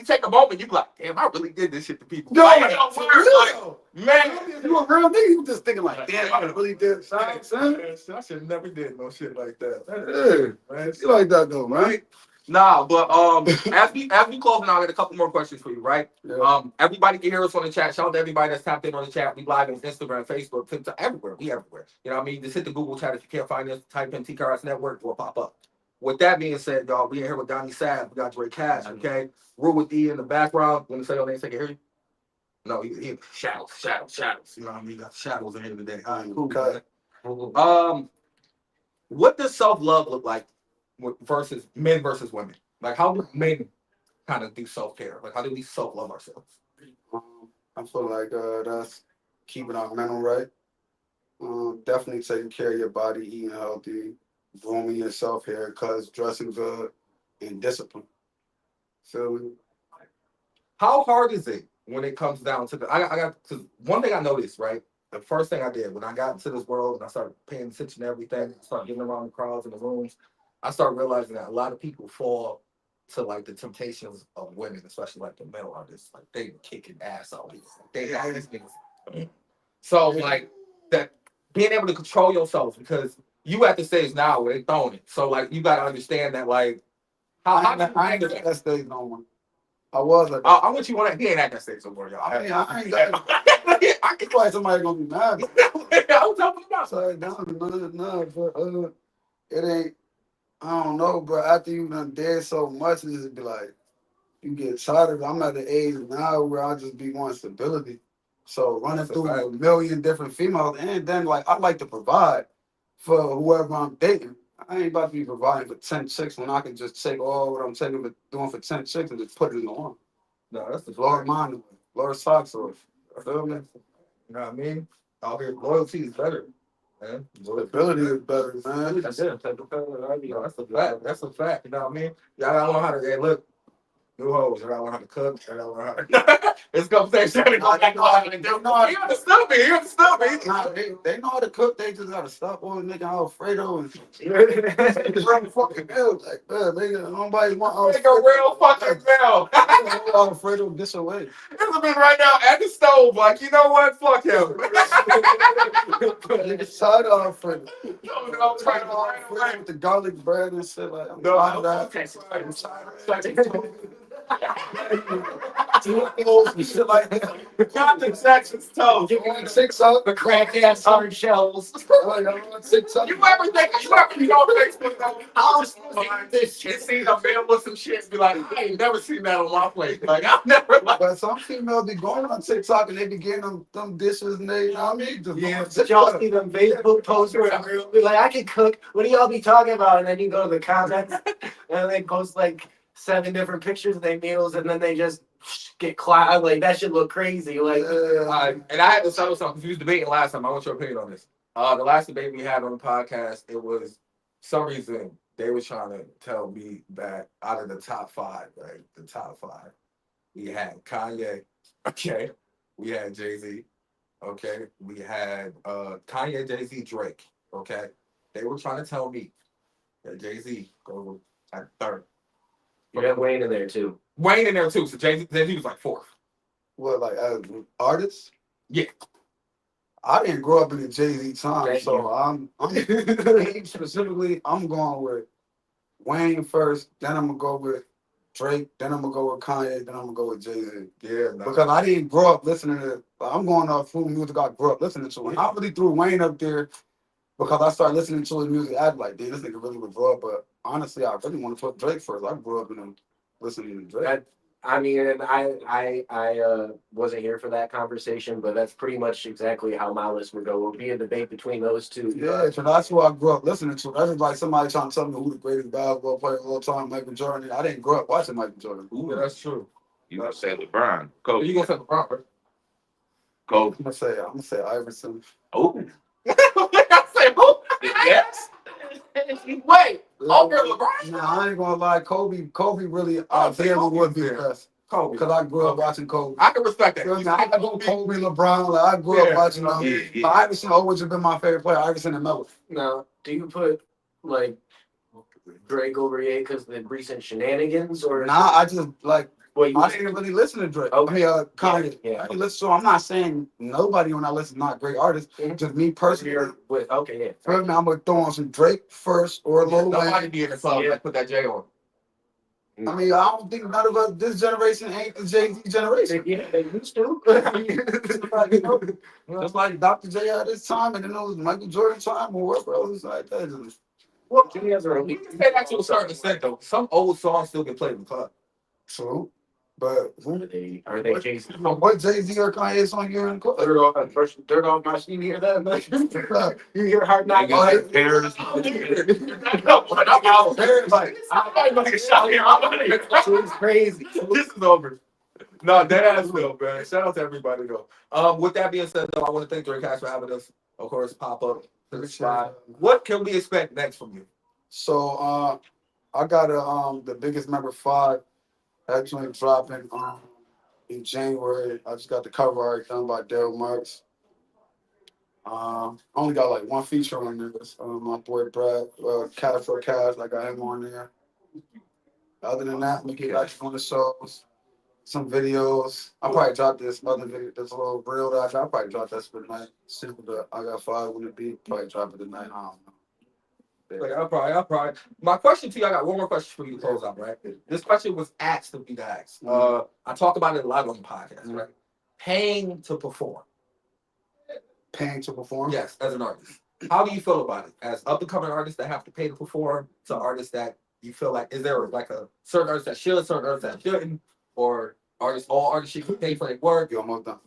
take a moment. You be like, damn, I really did this shit to people. Yo, Like, man, if you a real nigga, you just thinking like, damn, I really did something. I should never did no shit like that. Yeah, man, you like that though, man. Right? Nah, but as we closing out, I got a couple more questions for you, right? Yeah. Everybody can hear us on the chat. Shout out to everybody that's tapped in on the chat. We live on Instagram, Facebook, TikTok, everywhere. We everywhere. You know what I mean? Just hit the Google chat if you can't find us. Type in TKRS Network, we'll pop up. With that being said, y'all, we in here with Donnie Sav. We got Jrey Cash, okay? Rule with E in the background. Want to say your name so I can hear you? No, he shadows. You know what I mean? You got shadows in here today. All right, cool. What does self-love look like versus men versus women? Like, how do men kind of do self-care? Like, how do we self-love ourselves? I feel like that's keeping our mental right. Definitely taking care of your body, eating healthy, grooming yourself, haircuts, dressing good, and discipline. So, How hard is it when it comes down to I got cause one thing I noticed, right? The first thing I did when I got into this world and I started paying attention to everything, started getting around the crowds and the rooms, I started realizing that a lot of people fall to like the temptations of women, especially like the male artists. Like they kicking ass out here. They got these niggas. So like that being able to control yourself because you at the stage now where they throwing it. So like you gotta understand that like I ain't at that stage no more. I was like, I want you on that. He ain't at that stage no more, y'all. I mean, I ain't got I can why somebody gonna be mad. I was talking about. Sorry, no, but it ain't. I don't know, but after you done did so much, it just be like you get tired of it. I'm at the age now where I just be wanting stability. So running through a million different females, and then like I like to provide for whoever I'm dating. I ain't about to be providing for 10 chicks when I can just take all what I'm doing for 10 chicks and just put it in the one. No, that's the Lower mine, lower socks off. Feel me? You know what I mean? Out here, loyalty is better, man. Stability is better, man. That's it. That's a fact. That's a fact. You know what I mean? Y'all gotta know how to look. New hoes. I gotta learn how to cook. I gotta learn how to. It's conversation. He understood me. He understood me. Nah, they know how to cook. They just gotta stop all making Alfredo and real fucking meal. Like, man, nigga, nobody want Make a real fucking meal. Alfredo this away. This has been right now at the stove. Like, you know what? Fuck him. Nigga, tired of Alfredo. I'm trying to Alfredo with the garlic bread and shit. Like, I'm tired of that. I'm tired of and shit like that. Captain Jackson's toast. You want TikTok? The cracked ass hard shells. Like, I'm on TikTok. You ever be on Facebook though? I was this shit, see a man with some shit and be like, I ain't never seen that on my plate. Like, I've never like. But some females be going on TikTok and they be getting them dishes and they, you know what I mean? Just Yeah, going but y'all see them Facebook posts where a girl be like, I can cook. What do y'all be talking about? And then you go to the comments and they post like 7 different pictures of their meals and then they just get cloud. Like, that should look crazy. Like, And I had to settle something. We was debating last time. I want your opinion on this. The last debate we had on the podcast, it was some reason they were trying to tell me that out of the top 5, right? The top 5, we had Kanye, okay. We had Jay-Z, okay. We had Kanye, Jay-Z, Drake, okay. They were trying to tell me that Jay-Z goes at 3rd. you got Wayne in there too. Wayne in there too. So Jay-Z was like 4th. What, like artists? Yeah. I didn't grow up in the Jay-Z time, Thank so you. I'm specifically, I'm going with Wayne first, then I'm gonna go with Drake, then I'm gonna go with Kanye, then I'm gonna go with Jay-Z. Yeah. Because I didn't grow up listening to, I'm going off who music I grew up listening to. And I really threw Wayne up there because I started listening to his music. I'd like, dude, this nigga really would grow up. But honestly, I really want to put Drake first. I grew up listening to Drake. I mean, and I wasn't here for that conversation, but that's pretty much exactly how my list would go. It would be a debate between those two. Yeah, so that's who I grew up listening to. That's like somebody trying to tell me who the greatest basketball player of all time, Michael Jordan. I didn't grow up watching Michael Jordan. Ooh, that's true. You gonna say LeBron? So Kobe. you gonna say LeBron first? Kobe. I'm gonna say Iverson. Oh, I say who? yes. Wait, over LeBron? Nah, I ain't gonna lie. Kobe really out there would be the best. Kobe. Because I grew up watching Kobe. I can respect that. I go Kobe, LeBron. Like, I grew up watching them. Yeah. Iverson always have been my favorite player. Iverson and Melo. Now, do you put like Drake over Ye because of the recent shenanigans, or Nah, I just like. what you? I didn't really listen to Drake. Okay. I mean, Kanye. Yeah. I didn't listen, so I'm not saying nobody when I listen not great artists. Mhm. Just me personally. You're with okay, yeah. For me, I'm gonna throw on some Drake first or Lil Nobody Wayne. be in the club that put that J on. I mean, I don't think none of us, this generation ain't the Jay-Z generation. Yeah, they used to. Just like Dr. J had his time, and then it was Michael Jordan time, or whatever else like that. Just, Well, he has a You can say that to a certain extent though. Some old songs still get played in the club. true. But Are they Jason? what Jay-Z or Kanye song you in the club? Dirt off my sheet. You hear that? You hear Hard Knock? Paris. It's crazy. This is over. No, that ass though, man. Shout out to everybody though. With that being said, though, I want to thank Jrey Cash for having us, of course, pop up to the spot. What can we expect next from you? So I got the biggest member 5 actually dropping in January. I just got the cover art done by Daryl Marks. I only got like 1 feature on this. My boy Brad, Cash, I got him on there. Other than that, we get back on the shows, some videos. I probably dropped this other video, this little reel that I probably dropped that for tonight. Simple that I got 5 on the beat, probably drop it tonight. I don't know. Like, I'll probably. My question to you, I got one more question for you to close out, right? This question was asked to be asked. I talked about it a lot on the podcast, right? Paying to perform. Paying to perform? Yes, as an artist. How do you feel about it? As up-and-coming artists that have to pay to perform, to artists that you feel like, is there like a certain artist that should, certain artists that shouldn't, or all artists should pay for their work? Yo, almost done.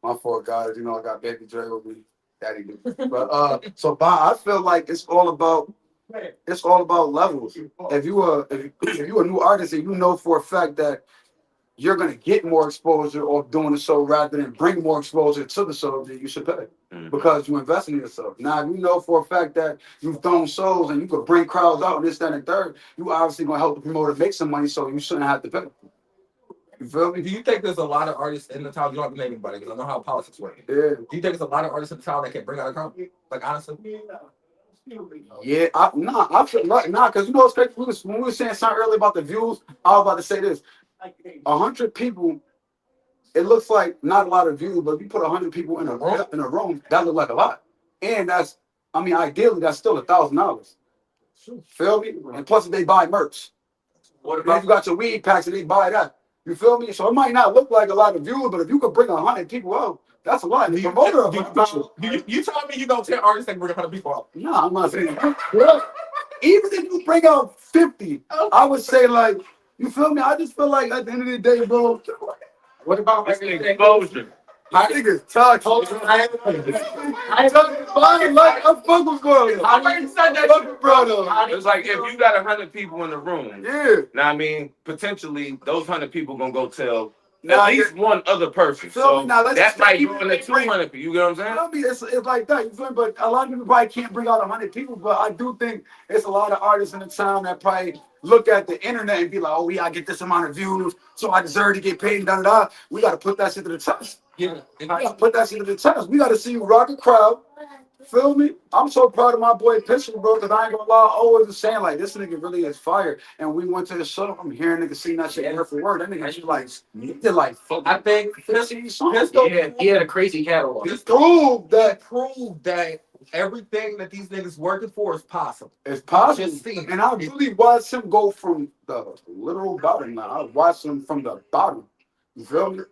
My 4 guys, I got Baby Dre with me. Daddy do. But I feel like it's all about levels. If you a new artist and you know for a fact that you're gonna get more exposure off doing the show rather than bring more exposure to the show, then you should pay. Because you invest in yourself. Now, if you know for a fact that you've thrown shows and you could bring crowds out and this, that, and third, you obviously gonna help the promoter make some money, so you shouldn't have to pay. You feel me? Do you think there's a lot of artists in the town? You don't have to name anybody because I know how politics work. Yeah. Do you think there's a lot of artists in the town that can bring out a crowd? Like honestly. Yeah, I feel like because you know what's crazy? When we were saying something earlier about the views, I was about to say this: 100 people. It looks like not a lot of views, but if you put 100 people in a room, that look like a lot. And that's, I mean, ideally, that's still $1,000. Feel me? And plus, if they buy merch, what if you got your weed packs and they buy that? You feel me? So it might not look like a lot of views, but if you could bring 100 people out, that's a lot. The promoter of you telling me you know 10 artists that can bring 100 people out? No, I'm not saying that. Well, even if you bring out 50, I would say like, you feel me? I just feel like at the end of the day, bro. What about exposure? I think it's tough. I fuck with bro. I said that, bro. It's like if you got 100 people in the room, now I mean, potentially those 100 people gonna go tell at least one other person. So that might go into 200 people. You get what I'm saying? It's like that. You feel me? But a lot of people probably can't bring out 100 people. But I do think it's a lot of artists in the town that probably look at the internet and be like, oh, we gotta get this amount of views, so I deserve to get paid. Da da da. We gotta put that shit to the test. Yeah, we gotta put that shit to the test. We gotta see you rock a crowd. Feel me? I'm so proud of my boy Pitcher, bro, because I ain't gonna lie, I always was saying, like, this nigga really is fire. And we went to the show, I'm hearing niggas sing that shit word for word. That nigga actually, like, he did, like, I think he had a crazy catalog. He proved that everything that these niggas working for is possible. It's possible. And I really watched him go from the literal bottom. Now, I watched him from the bottom. You feel me?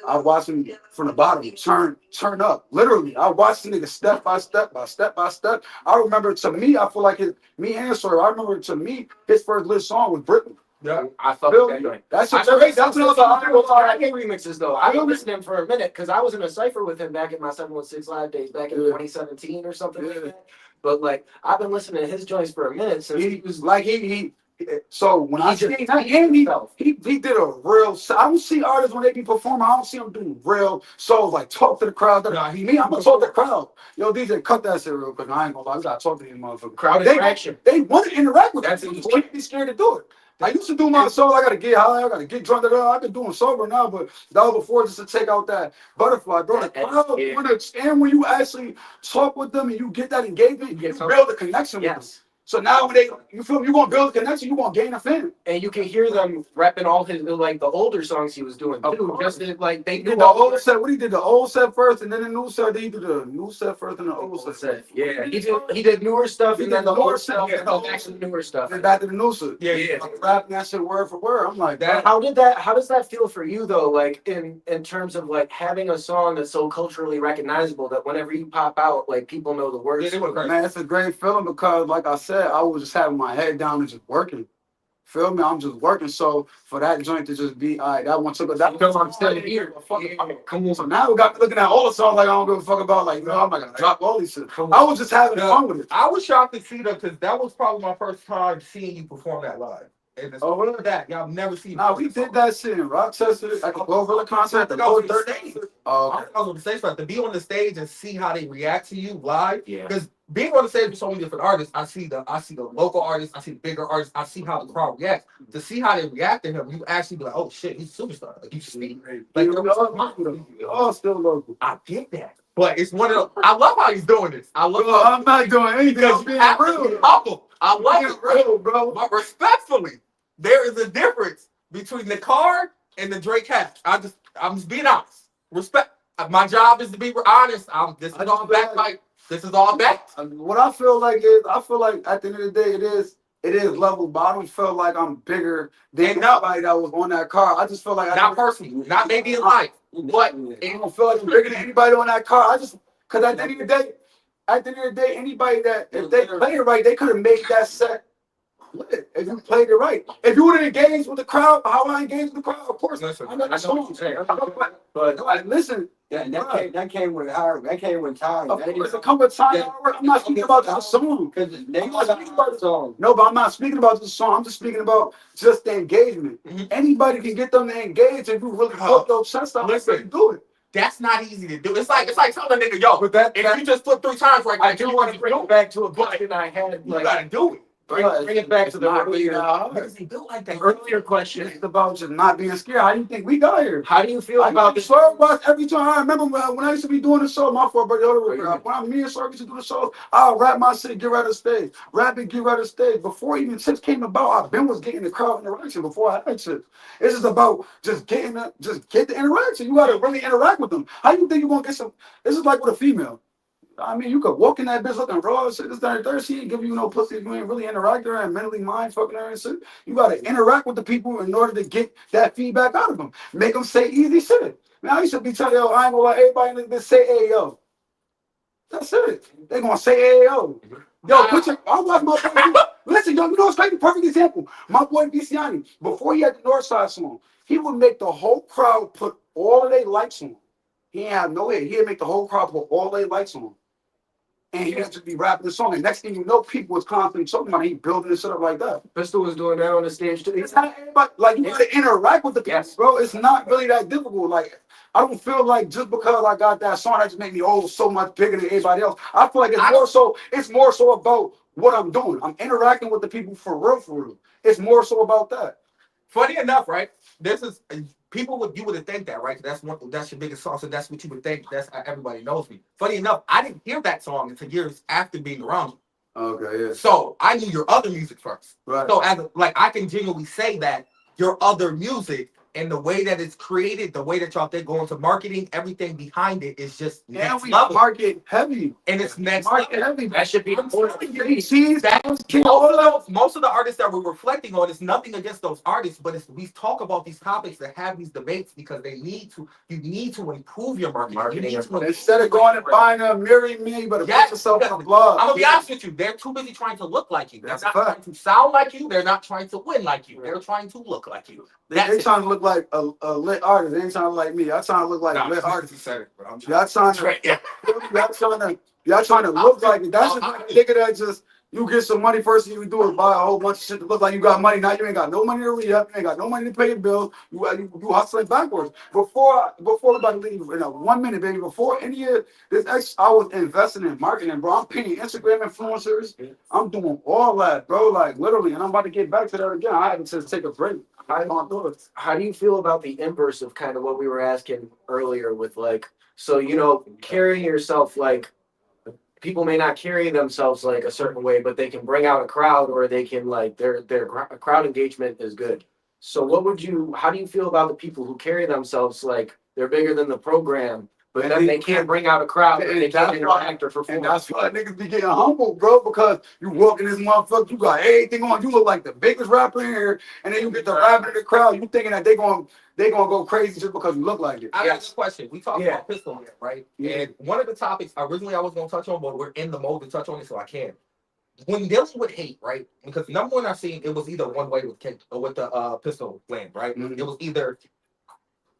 I watched him from the bottom turn up. Literally, I watched the nigga step by step by step by step. I remember, to me, I feel like me and Sir, I remember, to me, his first lit song was Britain. Yeah, I fuck with that joint. That's what I hate remixes though. I've been listening to him for a minute because I was in a cipher with him back in my 716 Live days back in 2017 or something like that. But like I've been listening to his joints for a minute since he was like so when I seen that, he did a real. I don't see artists when they be performing. I don't see them do real shows like talk to the crowd. I'm gonna talk to the crowd. Yo, DJ, cut that shit real quick. I ain't gonna lie. We gotta talk to these motherfuckers. Crowd interaction. They want to interact with us. You can't be scared to do it. I used to do my solo. I gotta get high. I gotta get drunk. I've been doing sober now, but that was before just to take out that butterfly, bro. The crowd and when you actually talk with them and you get that engagement, you build a connection with them. So now when you feel you're gonna build a connection, you're gonna gain a fan. And you can hear them rapping all his like the older songs he was doing too. Just like they did the old set. What he did, the old set first, and then the new set. Then he did the new set first and the old set. Yeah, he did newer stuff and then the old stuff and then actually newer stuff. And back to the new set. Yeah. Rapping that shit word for word. I'm like that. How does that feel for you though? Like in terms of like having a song that's so culturally recognizable that whenever you pop out, like people know the words. Man, it's a great feeling because, like I said, I was just having my head down and just working. Feel me? I'm just working. So for that joint to just be, all right, that one took that because I'm still here. Come on. So now we got looking at all the songs like I don't give a fuck about. Like, no, I'm not gonna drop all these shit. I was just having fun with it. I was shocked to see them because that was probably my first time seeing you perform that live. And what is that? Y'all never seen. Nah, we did that shit in Rochester at the Glorilla concert. The whole third day. I was on the stage, but to be on the stage and see how they react to you live, because being on the stage with so many different artists, I see the local artists, I see the bigger artists, I see how the crowd reacts. To see how they react to him, you actually be like, oh shit, he's a superstar. Like you speak. Like we all still local. I get that. But it's one of the, I love how he's doing this. I'm not doing anything. I'm being real. I love it, real, bro. But respectfully, there is a difference between the card and the Jrey Cash. I'm just being honest. Respect. My job is to be honest. This is all back. What I feel like is, at the end of the day, it is level, but I don't feel like I'm bigger than anybody that was on that car. I just feel like not personally, not maybe in life, but I don't feel like I'm bigger than anybody on that car. Because at the end of the day, anybody that if they play it right, they could have made that set. If you played it right, if you would have engaged with the crowd, how I engaged with the crowd, of course. Listen, I know what you're saying. But listen, that came with hard. That came with time. Of course, it come with time. I'm not speaking about the song. No, but I'm not speaking about the song. I'm just speaking about just the engagement. Anybody can get them to engage if you really put those chest out. Listen, do it. That's not easy to do. It's like telling a nigga, yo, if you just flip 3 times right now, I do want to bring it back to a question I had. You gotta do it. Bring it back to the earlier. He built like that. Earlier question. It's about just not being scared. How do you think we got here? How do you feel about this? Every time I remember when I used to be doing the show, my fault, but when me and Sir used to do the show, I'll rap my shit, get right of stage. Rap it, get right of stage. Before even shit came about, I've been was getting the crowd interaction before I had shit. It's just about just get the interaction. You gotta really interact with them. How you think you gonna get some? This is like with a female. I mean, you could walk in that bitch looking raw and shit. This, that, and third. She ain't give you no pussy if you ain't really interact with her and mentally mind fucking her and shit. You gotta interact with the people in order to get that feedback out of them. Make them say easy shit. Man, I used to be telling yo, I ain't gonna let everybody in this say hey yo. That's it. They gonna say hey yo. Yo, I watch my boy. Listen, yo, you know what's crazy? Perfect example. My boy Viciani, before he had the Northside song, he would make the whole crowd put all of their lights on. He ain't have no head. He'd make the whole crowd put all their lights on. And he had to be rapping the song. And next thing you know, people was constantly talking about it. He building this shit up like that. Pistol was doing that on the stage too. It's not everybody, like, you gotta interact with the people, bro. It's not really that difficult. Like, I don't feel like just because I got that song, that just make me so much bigger than everybody else. I feel like it's more so about what I'm doing. I'm interacting with the people for real. It's more so about that. Funny enough, right? This is you would think that, right? That's your biggest song, so that's what you would think. That's how everybody knows me. Funny enough, I didn't hear that song until years after being around you. Okay, yeah. So I knew your other music first. Right. So I can genuinely say that your other music and the way that it's created, the way that y'all think going to marketing, everything behind it is just next level. Market heavy. And it's next market level. heavy. That should be Most of the artists that we're reflecting on is nothing against those artists, but we talk about these topics that have these debates because you need to improve your marketing. Instead of going and buying a mirror me, but put yourself on the blog. I'm gonna be honest with you, they're too busy trying to look like you. They're not trying to sound like you, they're not trying to win like you. They're trying to look like you. They trying to look like a lit artist. They ain't trying to look like me. Y'all trying to look like a lit artist. Y'all trying to look like it. That's just like a nigga that just you get some money first and you do it, buy a whole bunch of shit to look like you got money. Now you ain't got no money to re-up, you ain't got no money to pay your bills. You hustling backwards. Before we about to leave in 1 minute, baby. Before any of this, I was investing in marketing, bro. I'm paying Instagram influencers. I'm doing all that, bro. Like literally, and I'm about to get back to that again. I had to take a break. How do you feel about the inverse of kind of what we were asking earlier with like, so carrying yourself like people may not carry themselves like a certain way, but they can bring out a crowd or they can like their crowd engagement is good. So how do you feel about the people who carry themselves like they're bigger than the program, but then they can't bring out a crowd and they can't interact or perform? And that's why niggas be getting humble, bro, because you walk in this motherfucker, you got everything on, you look like the biggest rapper in here, and then you get the rapper in the crowd, you thinking that they gonna go crazy just because you look like it. I got this question. We talked about pistol here, right? Yeah. And one of the topics originally I was gonna touch on, but we're in the mode to touch on it, so I can. When dealing with hate, right? Because number one I've seen it was either one way with the pistol land, right? Mm-hmm. It was either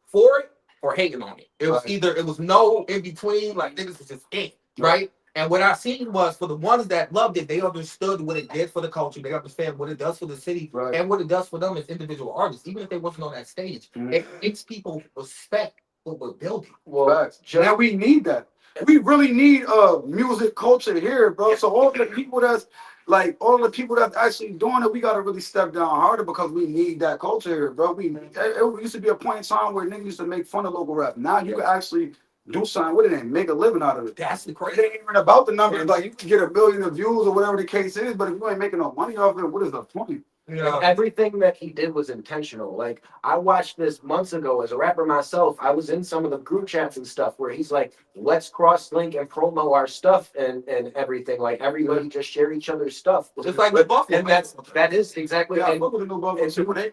for it or hating on it. It was it was no in between, like niggas was just it, right? And what I seen was for the ones that loved it, they understood what it did for the culture. They understand what it does for the city and what it does for them as individual artists. Even if they wasn't on that stage, it makes people respect what we're building. Well, now we need that. We really need music culture here, bro. So all the people that's actually doing it, we gotta really step down harder because we need that culture here, bro. It used to be a point in time where niggas used to make fun of local rap. Now you can actually do something with it and make a living out of it. That's the crazy. It ain't even about the numbers. Like you can get 1 million of views or whatever the case is, but if you ain't making no money off it, what is the point? Yeah. Everything that he did was intentional. Like I watched this months ago as a rapper myself. I was in some of the group chats and stuff where he's like, let's cross link and promo our stuff and everything. Like everybody just share each other's stuff. Just like the Buffalo. And that is exactly I look at the new Buffalo. So when they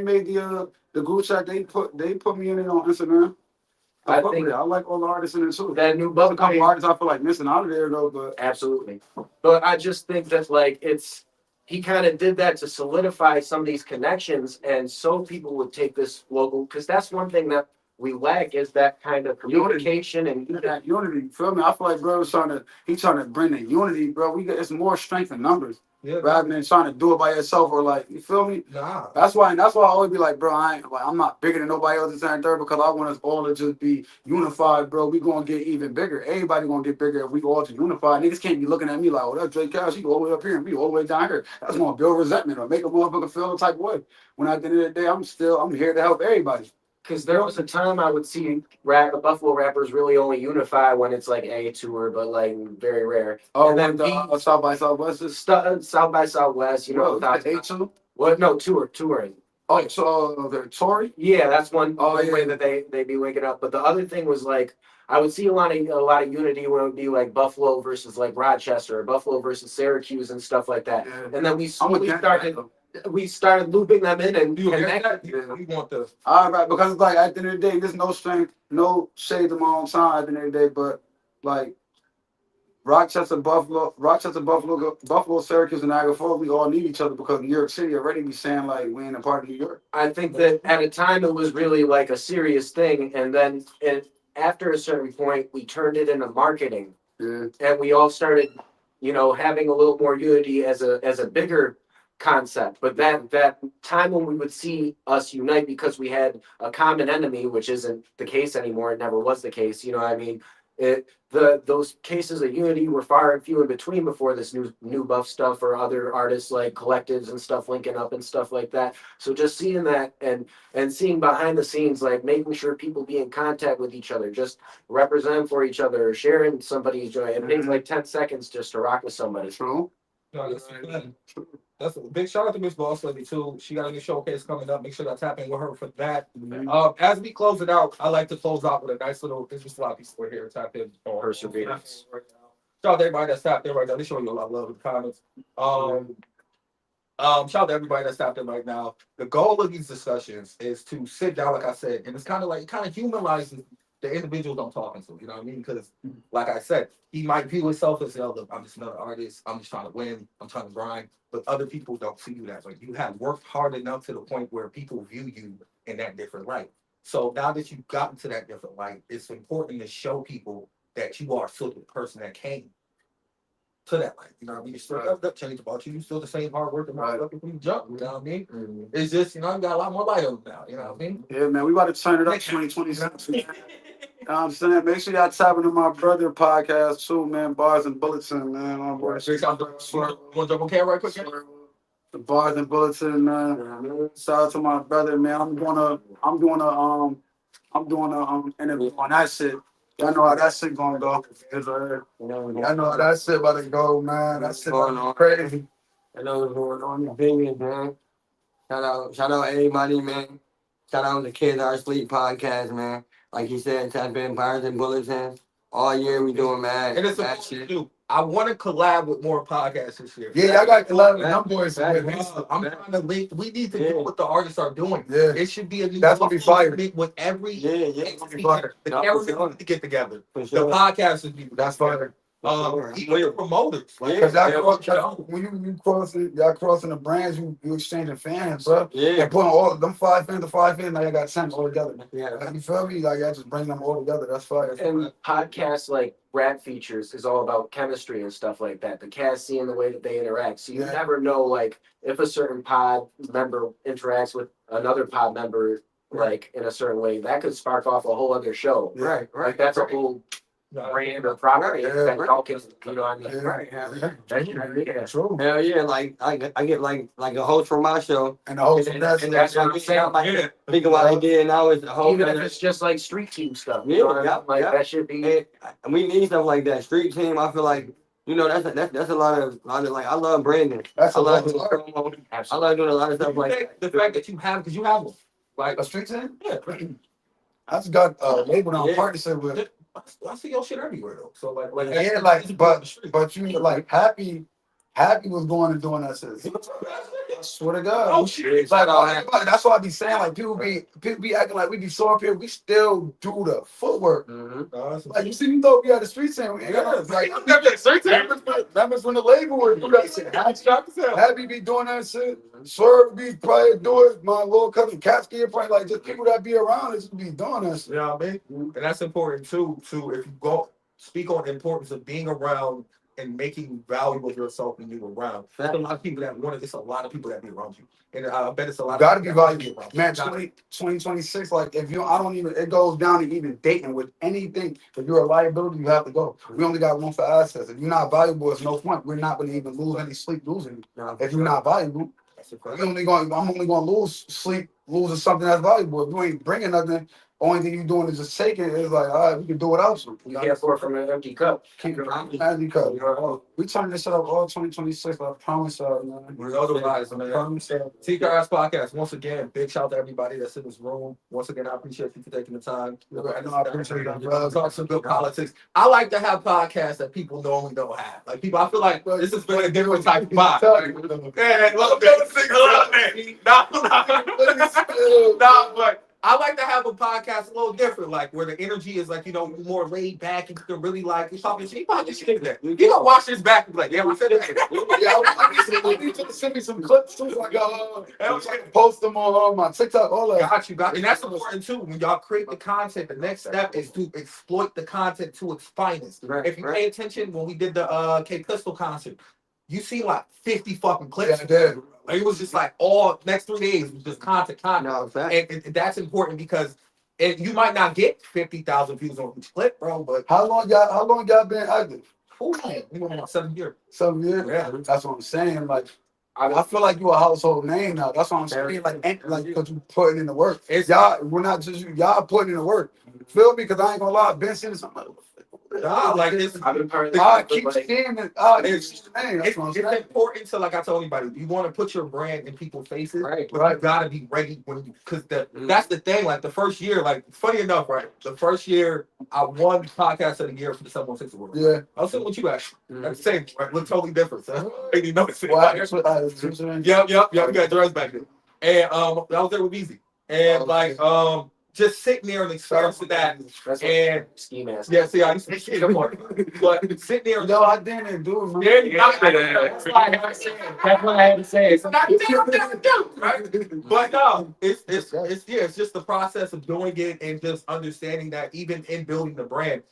made the group chat, they put me in it on Instagram. I like all the artists in it too. That new Buffalo, a couple artists I feel like missing out of there though, but absolutely. But I just think that like he kind of did that to solidify some of these connections, and so people would take this local, because that's one thing that we lack is that kind of communication and unity. Feel me? I feel like bro he's trying to bring the unity, bro. It's more strength in numbers. rather than trying to do it by yourself or like, you feel me? Nah. That's why I always be like, bro, I'm not bigger than nobody else in and third because I want us all to just be unified, bro. We gonna get even bigger. Everybody gonna get bigger if we all just unify. Niggas can't be looking at me like, oh, that's Jrey Cash. He all the way up here and we all the way down here. That's gonna build resentment or make a motherfucker feel the type of way. When at the end of the day, I'm here to help everybody. Because there was a time I would see Buffalo rappers really only unify when it's like a tour, but like very rare. Oh, and then the South by Southwest is South by Southwest, you know, A2? What? No, touring. Oh, so they're Tory? Yeah, that's one yeah. way that they be linking up. But the other thing was like I would see a lot of unity when it would be like Buffalo versus like Rochester, or Buffalo versus Syracuse and stuff like that. Yeah. And then we started looping them in and we want the all right, because like at the end of the day, there's no strength, no shade to my own time at the end of the day, but like Rochester, Buffalo, Syracuse, and Niagara Falls, we all need each other because New York City already be saying like we ain't a part of New York. I think that at a time it was really like a serious thing, and then after a certain point we turned it into marketing, and we all started, having a little more unity as a bigger concept. But that time when we would see us unite because we had a common enemy, which isn't the case anymore. It never was the case. You know what I mean? Those cases of unity were far and few in between before this new buff stuff or other artists like collectives and stuff linking up and stuff like that. So just seeing that and seeing behind the scenes, like making sure people be in contact with each other, just represent for each other, or sharing somebody's joy. It takes like 10 seconds just to rock with somebody. True. No, that's a big shout out to Miss Boss Lady too. She got a new showcase coming up. Make sure to tap in with her for that. As we close it out, I like to close out with a nice little sloppy score here. Tap in on Perseverance. Shout out to everybody that's tapped in right now. They showing you a lot of love in the comments. Shout out to everybody that's tapped in right now. The goal of these discussions is to sit down, like I said, and it's kind of humanizes the individuals I'm talking to. You know what I mean? Because, like I said, he might view himself as, look, I'm just another artist. I'm just trying to win. I'm trying to grind. But other people don't see you that way. You have worked hard enough to the point where people view you in that different light. So now that you've gotten to that different light, it's important to show people that you are still the person that came to that light. You know what I mean? You still have that change about you. You still the same hard working motherfucker from the jump. You know what I mean? Mm-hmm. It's just, you got a lot more light on it now. You know what I mean? Yeah, man. We about to turn it up 2026. You know what I'm saying? Make sure y'all tap into my brother podcast too, man. Bars and Bulletin, man. My boy. Want to jump on camera right quick? The Bars and Bulletin, man. Shout out to my brother, man. I'm doing a interview on that shit. Y'all know how that shit gonna go. Y'all know how that shit about to go, man. That shit going on crazy. I know what's going on in the opinions, man. Shout out everybody, man. Shout out the Kids Are Asleep podcast, man. Like he said, tap in Bars and Bulletin. All year we doing mad. And it's a shit. I want to collab with more podcasts this year. Yeah, y'all got to collab with them boys. I'm trying to link. We need to do what the artists are doing. Yeah, it should be a new. That's what be fire. With every fire. The cameras to get together. The podcast is that's fire. Even the promoters. Because when you crossing the brands, you exchanging fans, bro. Yeah. And putting all them 5 fans to 5 fans, now you got 10 all together. Yeah. You feel me? Like, I just bring them all together. That's fire. And podcasts like rap features is all about chemistry and stuff like that. The cast seeing the way that they interact. So you never know, like, if a certain pod member interacts with another pod member, like, in a certain way, that could spark off a whole other show. Right. Like, that's a whole brand or property that y'all can, you know what I mean? Right. True. Hell yeah, like I get like a host from my show. And the host and that's what I'm saying. Think of what I did and I was the host. Even if it's just like street team stuff. You know what I mean? Like that should be. And we need stuff like that. Street team, I feel like, that's a lot of like, I love branding. That's a lot of promo. I love doing a lot of stuff like that. The fact that you have, because you have one. Like a street team? Yeah. I just got labeled on partnership with. I see your shit everywhere though. So like but you like Happy was going and doing that shit. I swear to God. Oh shit. Like, that's why I be saying, like, people be acting like we be so up here. We still do the footwork. Mm-hmm. Like, you see me though, we had the street team. Members from the label would do that shit. Happy be doing that shit. Swerve be probably do it. My little cousin Katsky probably, like, just people that be around us be doing that shit. You know what I mean? And that's important too. If you go speak on the importance of being around and making you value of yourself when you're around. There's a lot of people that want it. It's a lot of people that be around you. And I bet it's a lot of gotta be people that valuable. around you. Man, 2026, like if you I don't even it goes down to even dating with anything. If you're a liability, you have to go. We only got one for assets. If you're not valuable, it's no point. We're not gonna even lose any sleep losing you. If you're not valuable, I'm only gonna lose sleep losing something that's valuable. If you ain't bringing nothing, only thing you're doing is just taking it. It's like, all right, we can do without you. You can't pour from an empty cup. Keep it empty cup. We turn this shit up all 2026. I promise y'all, man. We're otherwise, man. TKRS podcast. Once again, big shout out to everybody that's in this room. Once again, I appreciate you for taking the time. I know I appreciate that, brother. Talk some good politics. I like to have podcasts that people normally don't have. Like people, I feel like this has been a different type of podcast. Man, look, nah, but I like to have a podcast a little different, like where the energy is like, more laid back and you can really like, you're talking shit. You probably just think that. You gonna watch this back and be like, yeah, I said that. Yeah, I need you to send me some clips too. Like, I can post them on my TikTok, all that. Got you. And that's important too. When y'all create the content, the next step is to exploit the content to its finest. Right, if you pay attention, when we did the K Pistol concert, you see like 50 fucking clips. Yeah, I did. Like, it was just like all next 3 days was just content. No, and that's important because you might not get 50,000 views on each clip, bro. But how long y'all been active? We went about 7 years. 7 years. Yeah, that's what I'm saying. Like, I feel like you're a household name now. That's what I'm saying. Like because you putting in the work. Y'all, we're not just y'all putting in the work. Feel me? Because I ain't gonna lie. Ben Simmons, I'm like this. I've been part of I keep seeing it. It's important to, like I told anybody, you want to put your brand in people's faces, right? But you gotta be ready because that's the thing. Like the first year, like funny enough, right? The first year I won podcast of the year for the 716 award. Yeah, I was sitting with you actually. That's the same. Right? Look totally different. So I didn't notice it. Yep. You got dressed back then, and I was there with Easy, and just sitting there and experiencing that. And ski mask. Yeah, see, I used to be but sitting there. No, I didn't do it, man. That's why I had to say it. That's what I had to say. It's not right? But no, it's just the process of doing it and just understanding that even in building the brand.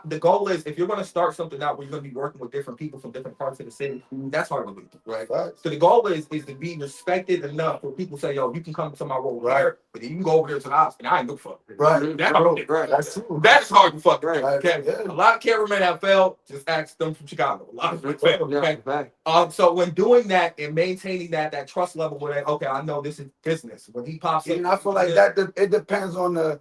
The goal is if you're going to start something out where you're going to be working with different people from different parts of the city, that's hard to do, right? So the goal is to be respected enough where people say, yo, you can come to my role there, but then you can go over there to the house and I ain't no fuck. Right. That's true. That's hard to fuck. Right. Okay. Yeah. A lot of cameramen have failed. Just ask them from Chicago. A lot of them failed. Okay. So when doing that and maintaining that trust level where okay, I know this is business. When he pops in, I feel like that it depends on the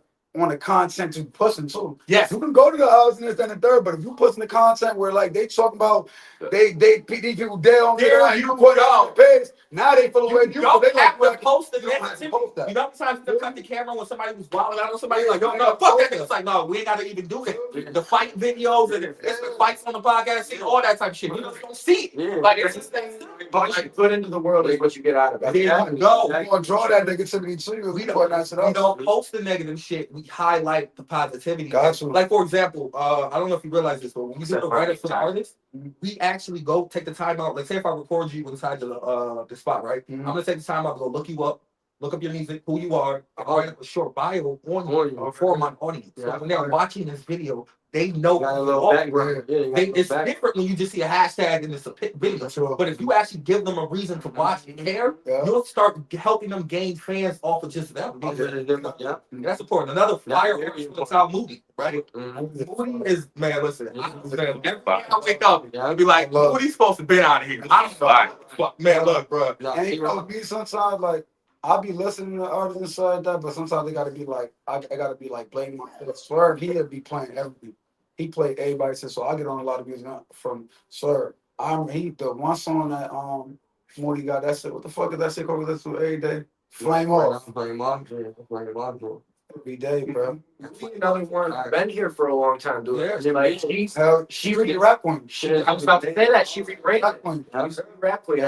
content you pushing too. Yes. You can go to the house and this and the third, but if you pushing the content where like they talk about these people dead on there, you put it on the page, now they feel away. You don't have to post the negativity. You know, sometimes you cut the camera when somebody was wilding out on somebody like, no, fuck that nigga. It's like, no, we ain't gotta even do it. The fight videos and the fights on the podcast, see all that type of shit. You don't see it. Like it's just things you put into the world is what you get out of it. There you go. We're gonna draw that negativity too. We don't post the negative shit. We highlight the positivity. Gotcha. Like for example, I don't know if you realize this, but when we do the write-up for the artist, we actually go take the time out. Like say if I record you inside the spot, right? I'm gonna take the time out to go look you up, look up your music, who you are, write up a short bio on you for my audience. So when they're watching this video, they know it's different when you just see a hashtag and it's a video. Sure. But if you actually give them a reason to watch and care, you'll start helping them gain fans off of just them. That's important. Another flyer is our movie, right? Moody is, man, listen. I wake up and be like, Moody's supposed to be out of here. I'm sorry. Man, look, bro. And you know, me sometimes like I'll be listening to artists inside that, but sometimes they gotta be like, I gotta be like blaming my Swerve. He'll be playing everything. He played everybody since, so I get on a lot of music from Swerve. The one song that Morty got, that shit. What the fuck is that shit called? We listen to every day. Flame off. Every day, bro. Another one been here for a long time, dude. Yeah. Like she really rap queen. I was about to say that she rebranded. Rap queen.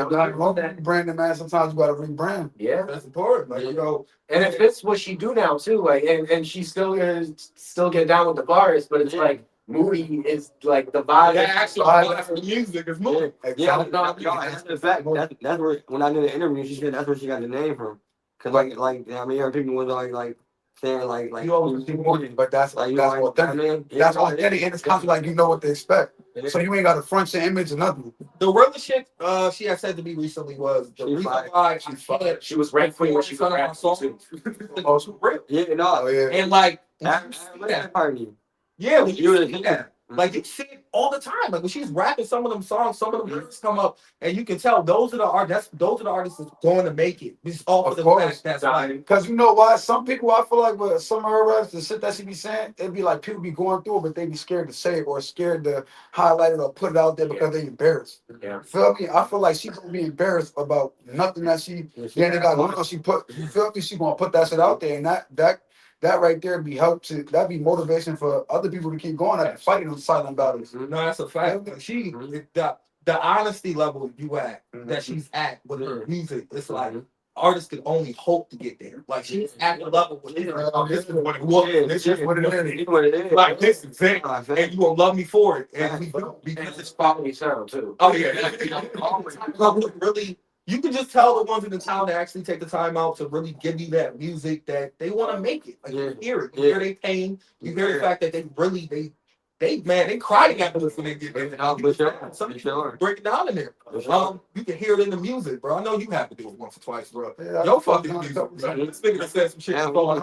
Brandon, man. Sometimes you gotta rebrand. Yeah, that's important. Like and it fits what she do now too. Like, and she's still gonna get down with the bars, but it's like Moody is like the vibe. Yeah, actually, the music is Moody. Yeah, that's the fact. That's where when I did the interview, she said that's where she got the name from. Cause like I mean, people was like saying like you always see Moody, but that's authentic. That's authentic, and it's kind of like you know what to expect. So you ain't got a front end image or nothing. The real shit she had said to me recently was the reason why she was ranked queen when she was rapping too. Also real. Yeah, no. Yeah. And like that party. yeah, when you see that, like you see it all the time. Like when she's rapping some of them songs, some of them lyrics come up, and you can tell those are the artists. Those are the artists that's going to make it. It's all for the fact that's like. Because you know why? Some people, I feel like with some of her raps, the shit that she be saying, it'd be like people be going through it, but they be scared to say it or scared to highlight it or put it out there because they embarrassed. Yeah. Feel me? I feel like she gonna be embarrassed about nothing that she got going on. She put, you feel me? She gonna put that shit out there, and that right there be help to that be motivation for other people to keep going and fighting those silent battles. No, that's a fact. She the honesty level you at that she's at with her music, it's like artists can only hope to get there. Like she's at the level with this is what it was. This is what it is. Like this is it. And you will love me for it. And we do because it's quality sound too. Oh yeah. Really. You can just tell the ones in the town that actually take the time out to really give you that music that they want to make it. Like you hear it, you hear their pain, you hear the fact that they crying after this when they get there. Some people break it down in there. You can hear it in the music, bro. I know you have to do it once or twice, bro. Yo, fucking music, bro. This nigga said some shit. All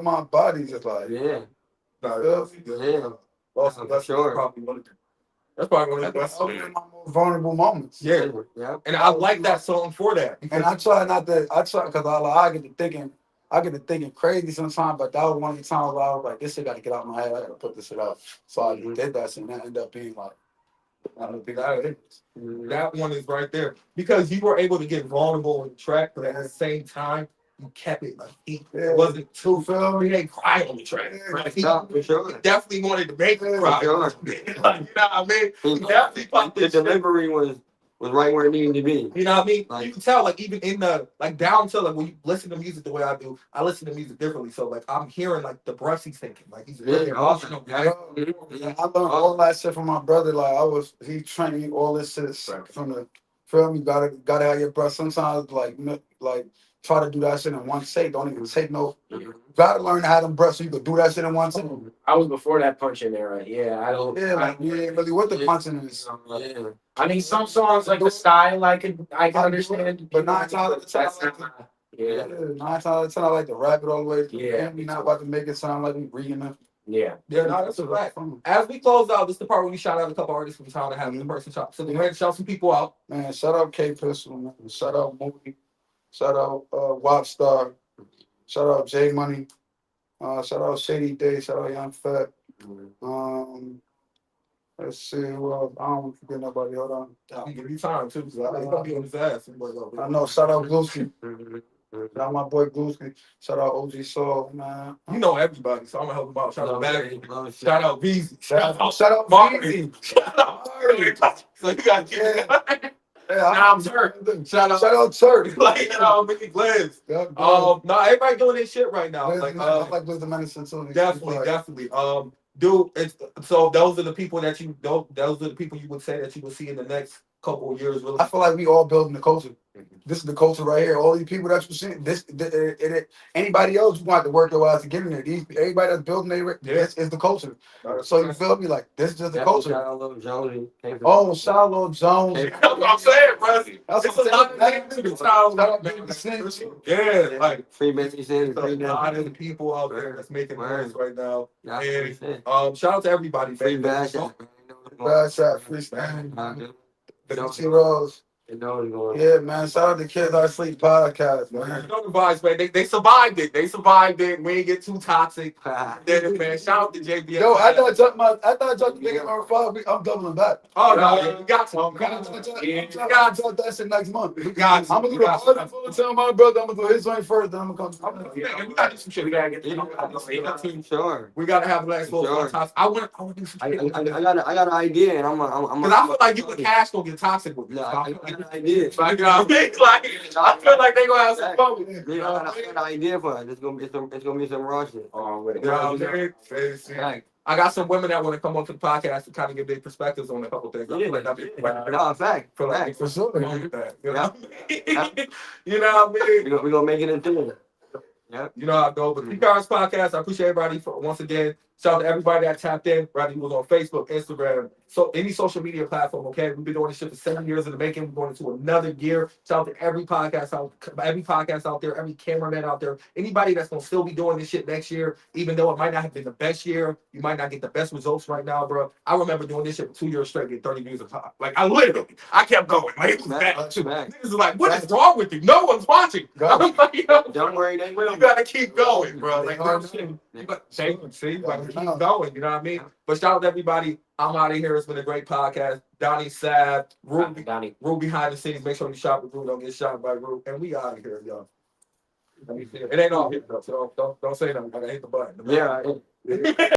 my body just like That's sure. That's probably one of the best. My most vulnerable moments. Yeah. And I like that song for that. And I try because I get to thinking crazy sometimes, but that was one of the times where I was like, this shit got to get out of my head. I got to put this shit out. So I did that, and that ended up being like, I don't think that one is right there because you were able to get vulnerable in the track, but at the same time, you kept it like it wasn't too film. He didn't cry on the track. Right? He definitely wanted to make it cry. Like, you know what I mean? He definitely the delivery was right where it needed to be. You know what I mean? Like, you can tell, like even in the down to like when you listen to music the way I do, I listen to music differently. So like I'm hearing like the breaths he's thinking. Like he's really emotional. I learned all that shit from my brother. Like he trained me all this shit from the film. You gotta have your breath. Sometimes like try to do that shit in one take. Don't even take no. You gotta learn how to breath so you could do that shit in one take. I was before that punching era. Yeah, I don't. Yeah, like you ain't really what the punching is. I mean, some songs like the style I can understand, but 9 times out of 10, 9 times out of 10, I like to rap it all the way. Yeah, we not about to make it sound like we reading it. Yeah, no, that's a fact. As we close out, this is the part where we shout out a couple artists from town that have the person shot. So go ahead and shout some people out. Man, shout out K Pistol, man. Shout out Moody. Shout out Wop Star. Shout out J Money. Shout out Shady Day. Shout out Young Fat. Let's see who else. I don't forget nobody. Hold on. I'll give you time too, because I think I'll be on his ass. I know. Shout out Gluski. Shout out my boy Gluski. Shout out OG Soul, man. You know everybody, so I'm gonna help him out. Shout out Baggy. Shout out Beezy. Shout out Marty. Shout out Marty. So you got I'm Turk. Shout out Turk. Like Mickey Glaz. No, everybody doing this shit right now. Like I like Wisdom Medicine too. Definitely. Dude, so those are the people that those are the people you would say that you will see in the next couple of years. Really, I feel like we all building the culture. This is the culture right here. All these people that you see, anybody else who want to work their ass to get in there. Everybody that's building this is the culture. So you feel me? Like this is just the culture. Shout out Lil Jones. Oh, shout out Lil Jones. That's what I'm saying, bro. That's a lot of things. Yeah, like Free Baby City. A lot of the people out there that's making noise right now. And shout out to everybody. Free Bad Shot. Bad Shot. Free Stand. T Rose. Yeah, man. Shout out to Kids Are Asleep podcast, man. You know the vibes, man. They survived it. We ain't get too toxic. Then, man, shout out to JBL. Yo, I thought I dropped the nigga on 5. I'm doubling back. Oh no, you got to. I'm gonna drop that shit next month. I'm gonna do the party full. Tell my brother I'm gonna do his joint first. Then I'm gonna come. We gotta do some shit. We gotta get. Sure. We gotta have Black Sports on top. I want to do some shit. I got an idea, and I'm. Because I feel like you and Cash gonna get toxic with me. I got an idea. Like, you know what I mean? Like, I feel like they gonna have some fun with it. Yeah, I got an idea for it. It's gonna be some raw shit. I got some women that want to come on to the podcast to kind of give their perspectives on a couple things. No, in fact. For sure. You know what I mean? We're gonna make it into it. Yeah. You know how I go. But TKRS podcast, I appreciate everybody for once again Shout out to everybody that tapped in, whether you was on Facebook, Instagram, so any social media platform, okay? We've been doing this shit for 7 years in the making. We're going into another year. Shout out to every podcast out there, every cameraman out there, anybody that's gonna still be doing this shit next year, even though it might not have been the best year, you might not get the best results right now, bro. I remember doing this shit for 2 years straight, getting 30 views a pop. Like I kept going. Like it was bad. Niggas is like, what is wrong with you? No one's watching. I'm like, yo, Don't worry, they will. you gotta keep going, bro. Like, you gotta keep going. You know what I mean? But shout out to everybody. I'm out of here. It's been a great podcast. Donnie Sav, Rue behind the scenes. Make sure you shop with Rue. Don't get shot by Rue. And we out of here, y'all. Let me see. It ain't all hit though, so don't say nothing. I hit the button. Yeah.